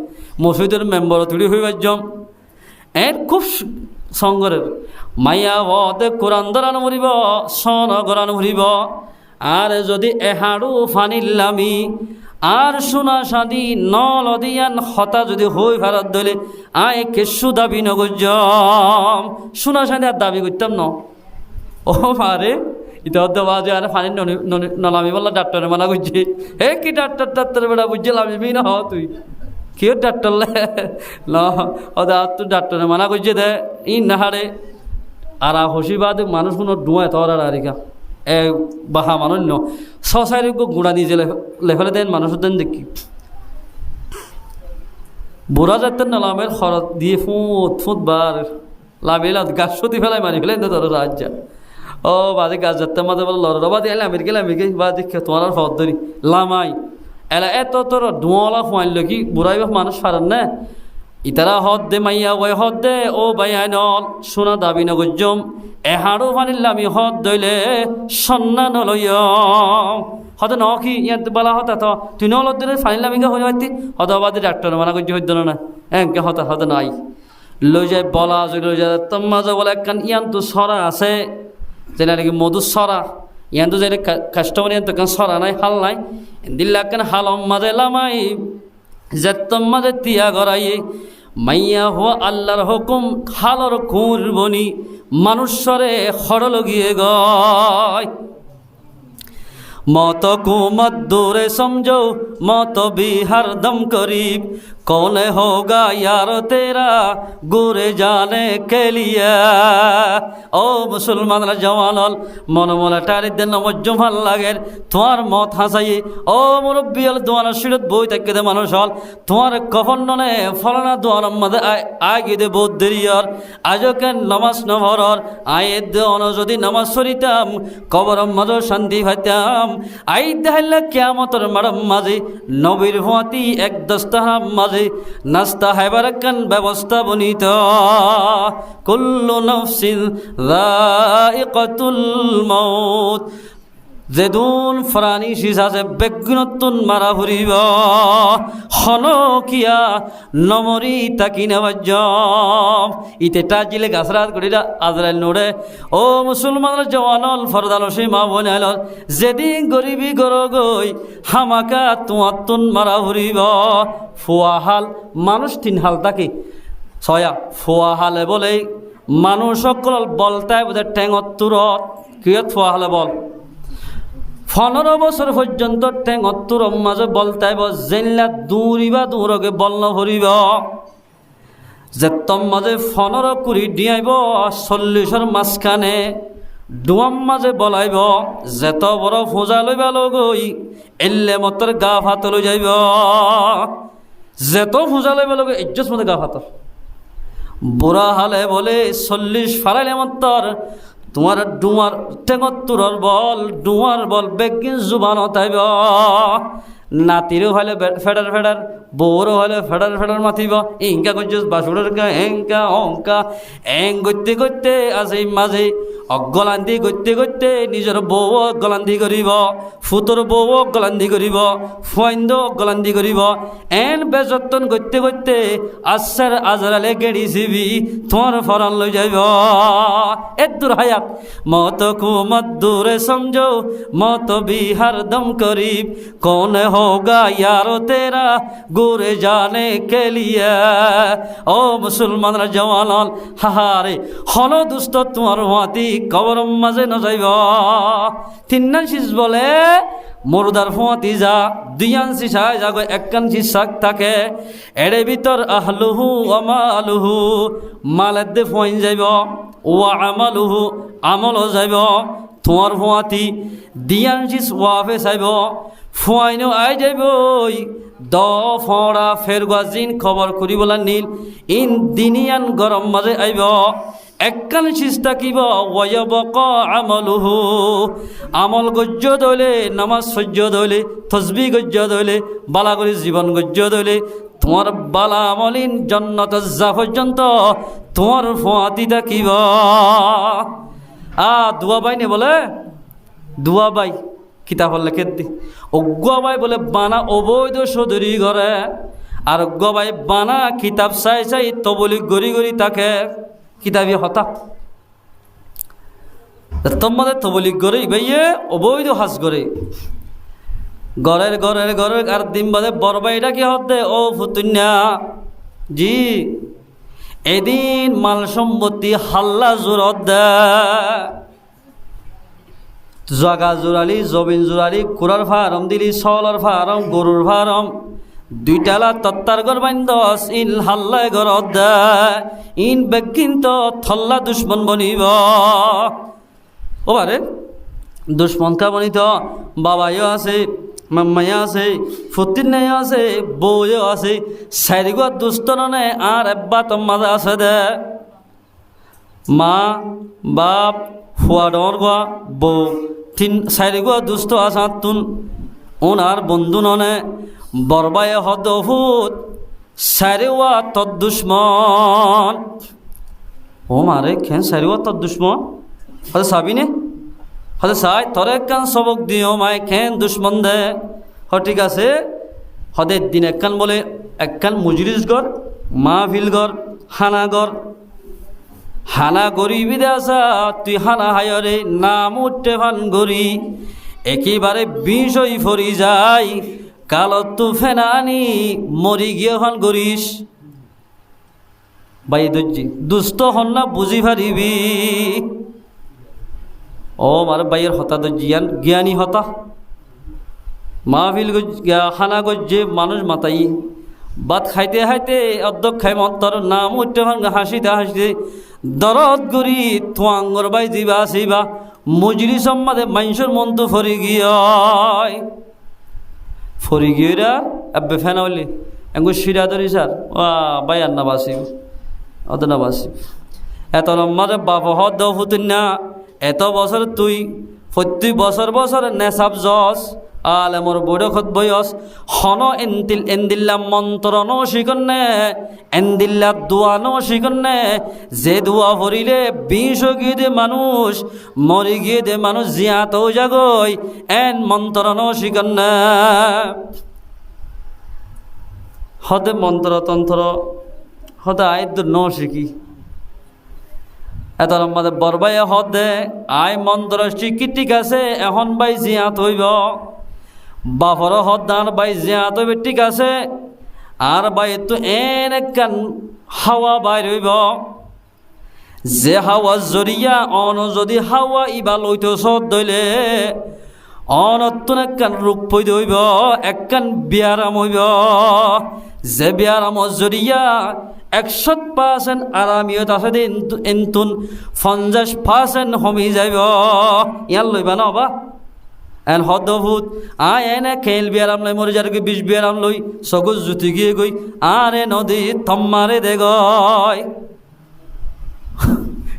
মসজিদের মেম্বার তুলি হয়ে যাম এর খুব সঙ্গরের মাইয়া বদে কোরআন দরান মরিব সন গরান মরিব আর যদি এহাড়ু ফানিল্লামি আর সোনা সাদি নদিয়ান হতা যদি হই ভারত দলে আয় কেসু দাবি নগজম সোনা সাদি আর দাবি করতাম ন ও মারে ইতা বাজে আর ফানি নলামি বললা ডাক্তারে মানা করছে হে কি ডাক্তার বেড়া বুঝছে লামিবি না হ তুই কি ডাক্তার ল ওদা তুই ডাক্তারে মানা করছে দে ই নাহারে আর হসিবাদ মানুষ কোনো ডুয়ায় তোর আর আরিকা এ বাহা মানুষ ন সসাইর গুড়া দিয়ে লেফেলে দেন মানুষের দেন দেখি বুড়া যাতেন নলামের খরচ দিয়ে ফুট বার লামিলা গাছ সতি ফেলাই মারি ফেলেন তোর রাজ্যা ও বাজে গাছ যাতে মাঝে বলে লড়বা দিয়ে আমেরিকা বা দেখে তোমার ফদ ধরি লামাই এলা এত তোর ডুয়ালা ফুয়াইল কি বুড়াই মানুষ ফারেন না ইতারা হদ দে মাইয়া ওই হদ দে ও বাইনল সোনা দাবি নগজম এহাড়ো ফানিল্লামি হদ দইলে সন্ন্যান লইয়ম হদ ন কি ইয়াত বলা হতা তো তুই নলত দিলে ফানিল্লামিকে হয়ে হইতি হদ বাদে ডাক্তার মানা করছে হইত না এমকে হতা হদ নাই লই যায় বলা লই যায় তোমাজে বলে একখান ইয়ান তো সরা আছে যেটা নাকি মধু সরা ইয়ান তো যেটা কাস্টমার ইয়ান তো কান সরা নাই হাল নাই দিল্লা কান হালম মাঝে লামাই যেতম মাঝে তিয়া গড়াই মাইয়া হওয়া আল্লাহর হুকুম খালর কুরবনি মানুষরে খড় গিয়ে গয় মত কুমত দূরে সমঝো মত বিহার দম করিব কৌনে হোগা यार तेरा गुरे जाने के लिए ও মুসলমানরা জওয়ানল মনমলা টারির দেন নমজ্জম ভাল লাগের তোমার মত হাসাই ও মুরব্বিয়াল দোয়ানা শিরত বই থাকে দে মানুষ হল তোমার কফন ননে ফলানা দোয়ার মধ্যে আগে দে বহুত দেরিয়র আজও কেন নামাজ নভরর আয়ের দেওয়ান যদি নামাজ সরিতাম কবর মাঝে শান্তি পাইতাম আই দেখাইলে কিয়ামতর মারম মাঝে নবীর হুয়াতি এক দস্তাহাম মাঝে নাস্তা হাইবার কান ব্যবস্থা বনিত কুল্লু নফসিন যায়িকাতুল মাউত যেদুন ফরানি সিসাছে বেগুনতুন মারা ফুরিব হনকিয়া নমরি তাকি নেওয়াজম ইতে টাজিলে গাছরাত করিরা আজরাইল নোড়ে ও মুসলমানের জওয়ানল ফরদালসি মা বনাইল যেদিন গরিবি গর গই হামাকা তুয়াতুন মারা ফুরিব ফুয়াহাল মানুষ 3 হাল তাকে ছয়া ফুয়াহালে বলে মানুষ সকল বলতায় বোধ ঠেঙত তুরত কিয়ত ফুয়াহালে বল 15 বছর পর্যন্ত টেঙত্তর মাঝে বলতাইব জেনলা দূরিবা দূরকে বল ভরিব যে তম মাঝে 15 কুড়ি দিয়াইব 40-এর মাঝখানে ডুয়াম মাঝে বলাইব যেত বড় ফোঁজা লইবা লগই এলে মতর গা ভাত লই যাইব যেত ফোঁজা লইবা লগে ইজ্জত মধ্যে গা ভাতর বুড়া হালে বলে 40 ফারাইলে মতর তোমার ডুয়ার টেঙত্তর বল ডুয়ার বল বেগিন জুবান তাইব নাতিরও হলে ফেডার ফেডার বউরও হলে ফেডার ফেডার মাতিব ইংকা করছিস বাসুরের গা এংকা অঙ্কা এং করতে করতে আছে মাঝে অগলান্দি করতে করতে নিজের বউ অগলান্দি করিব ফুতর বউ গলান্দি করিব ফুয়াইন্দ গলান্দি করিব এন বেযত্ন করতে করতে আসার আজরালে গেড়িছিবি তোমার ফরান লই যাইব এদুর হায়াত মত কুমত দূরে সমঝো মত বিহার দম করিব কौन होगा यारो तेरा गुरे जाने के लिए ও মুসলমানরা জওয়ান হাহারে হলো দুষ্ট তোমার হাতি কবর মাঝে ন যাইব তিননান শীষ বলে মুর্দার ফুয়াতি যা দুইয়ান সিসায় যাগো একখান সিসাক থাকে এড়ে ভিতর আহলুহু আমালুহু মালের দে ফুয়াইন যাইব ওয়া আমালুহু আমলও যাইব তোমার ফুয়াতি দিয়ান সিস ওয়াফে চাইব ফুয়াইনো আই যাইবই দ ফড়া ফেরগুয়াজিন খবর করিবলা নীল ইন দিনিয়ান গরম মাঝে আইব একখান সিস্তা কিব ওয়াবক আমলুহু আমল গজ্য দইলে নামাজ সহ্য দইলে তসবি গজ্য দইলে বালা করে জীবন গজ্য দইলে তোমার বালা আমলিন জন্নত যা পর্যন্ত তোমার ফুয়াতি থাকিব দুয়া বাই নে বলে দুয়া বাই কিতাব লেখে দি অজ্ঞাবাই বলে বানা অবৈধ সদরি ঘরে আর অজ্ঞাবাই বানা কিতাব চাই চাই তবলি গড়ি গড়ি তাকে কিতাবি হতা তোমাদের তবলি গড়ি ভাইয়ে অবৈধ হাজ করে ঘরের আর দিন বাদে বরবাইটা কি হতে ও ফুতুন্যা জি এদিন মাল সম্পত্তি হাল্লা জোরত দেয় জাগা জোরালি জমিন জোরালি কুরার ফার্ম দিলি সলার ফার্ম গরুর ফার্ম দুইটালা তত্তার গর বাইন্দস ইন হাল্লায় গরত দেয় ইন বেগিন তো থল্লা দুশ্মন বনিব ও আরে দুশ্মন কা বনিত বাবাইও আছে মাম্মাইও আছে ফুতির আছে বউও আছে চারিগো দুষ্ট নে আর এব্বা তোমাদের আছে দে মা বাপ ফুয়া ডর গোয়া বউ তিন চারিগো দুষ্ট আসা তুন ওনার বন্ধু ননে বরবায়ে হদফুত চারিওয়া তদ দুশ্মন ও মারে খেন চারিওয়া তদ দুশ্মন হতে চাবি নে হতে চাই তোর একখান সবক দিও মাই খেন দুশ্মন দে ঠিক আছে হতে দিন একখান বলে একখান মুজরিস গর মাহফিল গর হানা গর হানা গরিবি দেশা তুই হানা হায়রে নাম উঠতে ভান গরি একেবারে বিষই ফরি যাই কালত তু ফেনানি মরি গিয়ে ভান গরিস বাই দুষ্ট হন না বুঝি পারিবি ও মার বাইয়ের হতা দজ্জিয়ান জ্ঞানী হতা মাহফিল হানা গজ্জে মানুষ মাতাই ভাত খাইতে খাইতে অর্ধক খাই মন্তর নাম উঠতে হাসিতে হাসিতে দরদ গরি তোয়াঙ্গর বাই দিবা আসিবা মজুরি সম্মাদে মানুষের মন তো ফরি গিয়েরা আব্বে ফেনা বললি এঙ্গু শিরা ধরি স্যার বাই আর না বাসিব অত না বাসিব এত লম্বারে বাপ হদ ফুতুন না এত বছর তুই প্রত্যেক বছর নেশাব জস আলেমর বৈরখত বয়স হন এন্দিল্লা মন্ত্র নো শিকন্নে এন্দিল্লা দোয়া নো শিকন্নে যে দোয়া ভরিলে 20 গিয়ে দে মানুষ মরি গিয়ে দে মানুষ জিয়াত জাগই এন মন্ত্র নো শিকন্নে হতে মন্ত্রতন্ত্র হতে আইদ ন শিখি এত লম্বাদে বরবাই হদে আয় মন্ত্র শিখি ঠিক আছে এখন বাই জিয়াত হইব বাপর হদান বাই জিয়াত হইবে ঠিক আছে আর বাই তো এন একখান হাওয়া বাইর হইব যে হাওয়া জরিয়া অন যদি হাওয়া ইবা লইতে সদ দইলে অনতুন একখান রূপ পৈদ হইব একখান বিয়ারাম হইব যে বিয়ারাম জরিয়া 100% আরামিয়ত আছে এন্তুন 50% হমি যাইব ইয়ার লইবা না বা এন হদভূত এনে খেল বিয়ারাম লই মরে যার 20 বিয়ারাম লই সগজ জুতি গিয়ে গই আরে নদী থম্মারে দে গয়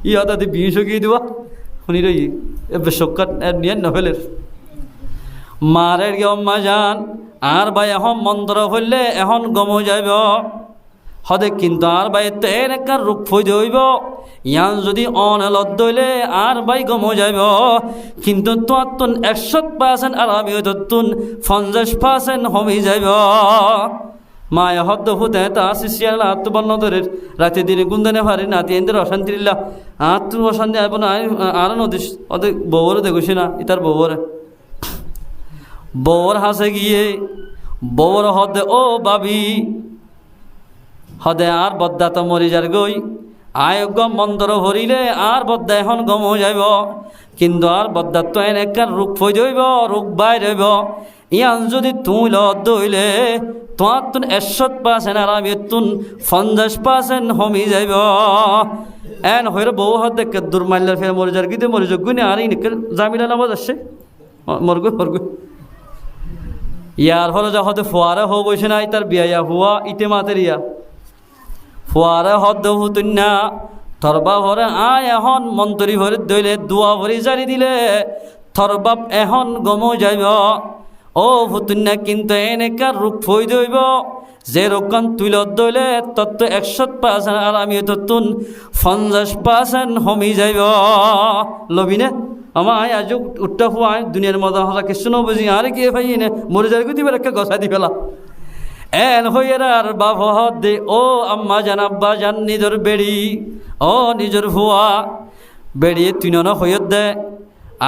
ইয়াদা দি 20 গিয়ে দিবা শুনি রই এবে শক্কাত নিয়ে নভেলের মারের গে অম্মা যান আর ভাই এখন মন্ত্র হইলে এখন গম যাইব হদে কিন্তু আর বাই তো এর একটা রূপ ফইতে হইব ইয়ান যদি অনেলত দইলে আর বাই গম যাইব কিন্তু তোমার তুন 100% আরামি হইত তুন 50% হমি যাইব মায়া হদ্দ হুতে তা শিশিয়াল আত্মবর্ণ ধরে রাতে দিনে গুন্দনে পারি নাতি এদের অশান্তিল্লা আত্ম অশান্তি আইব না আর নদী ওদের বউরে দেখুছি না ইতার বউর হাসে গিয়ে বউর হদে ও বাবি হদে আর বদ্দা তো মরি যার গই আয়োগ্য মন্ত্র হরিলে আর বদ্দা এখন গম হয়ে যাইব কিন্তু আর বদ্দা তো এনেকার রূপ ফই যাইব রূপ বাই যাইব ইয়ান যদি তুই দইলে তোমার তুন 100% আর আমি তুন 50% হমি যাইব এন হইরে বউ হাত দেখে দুর্মাল্যের ফের মরে যার কিন্তু মরে যোগ্য আর ইনকে জামিলা নামাজ আসছে মরগু ইয়ার হলে যা হতে ফোয়ারা হো বসে নাই তার বিয়া হুয়া ইতে মাতের ইয়া ফোয়ারা হদ হুতুন না থরবা ভরে আয় এখন মন্ত্রী ভরে দইলে দুয়া ভরি জারি দিলে থরবাপ এখন গম যাইব ও হুতুন না কিন্তু এনেকার রূপ ফই দইব যে রকম তুইলত দইলে তত 100% আর আমি ততুন 50% হমি যাইব লবিনে আমার আজ উঠটা হুয়া দুনিয়ার মজা হলা কিছু ন বুঝি আর কি ভাই নে মরে যার দিবার একটা গছা দি ফেলা এন হইয়ার আর বাপ দে ও আম্মা জান আব্বা জান নিজের বেড়ি ও নিজের ভুয়া বেড়িয়ে তুই ন হইয়ত দে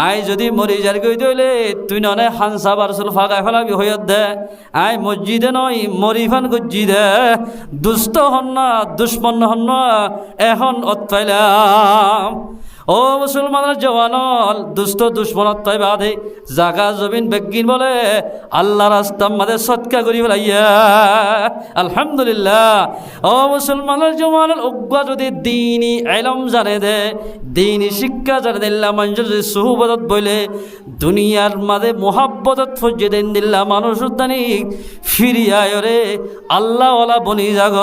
আই যদি মরি যার গই দইলে তুই ননে হানসা বারসুল ফাঁকা ফেলাবি হইয়ত দে আই মসজিদে নয় মরিফান গজ্জি দে দুষ্ট হন না দুশ্মন হন না এখন অত্যাইলাম ও মুসলমানের জওয়ানল দুষ্ট দুশ্মনত তাই বাদে জাগা জমিন বেগিন বলে আল্লাহ রাস্তার মাঝে সৎকা করি ফেলাইয়া আলহামদুলিল্লাহ ও মুসলমানের জওয়ানল উগ্র যদি দিনই ইলম জানে দে দিনই শিক্ষা জানে দিল্লা মানুষ যদি সুহবত বলে দুনিয়ার মাঝে মোহাব্বতত ফজিয়ে দেন দিল্লা মানুষ উদ্দানি ফিরিয়ায় রে আল্লাহওয়ালা বনি জাগ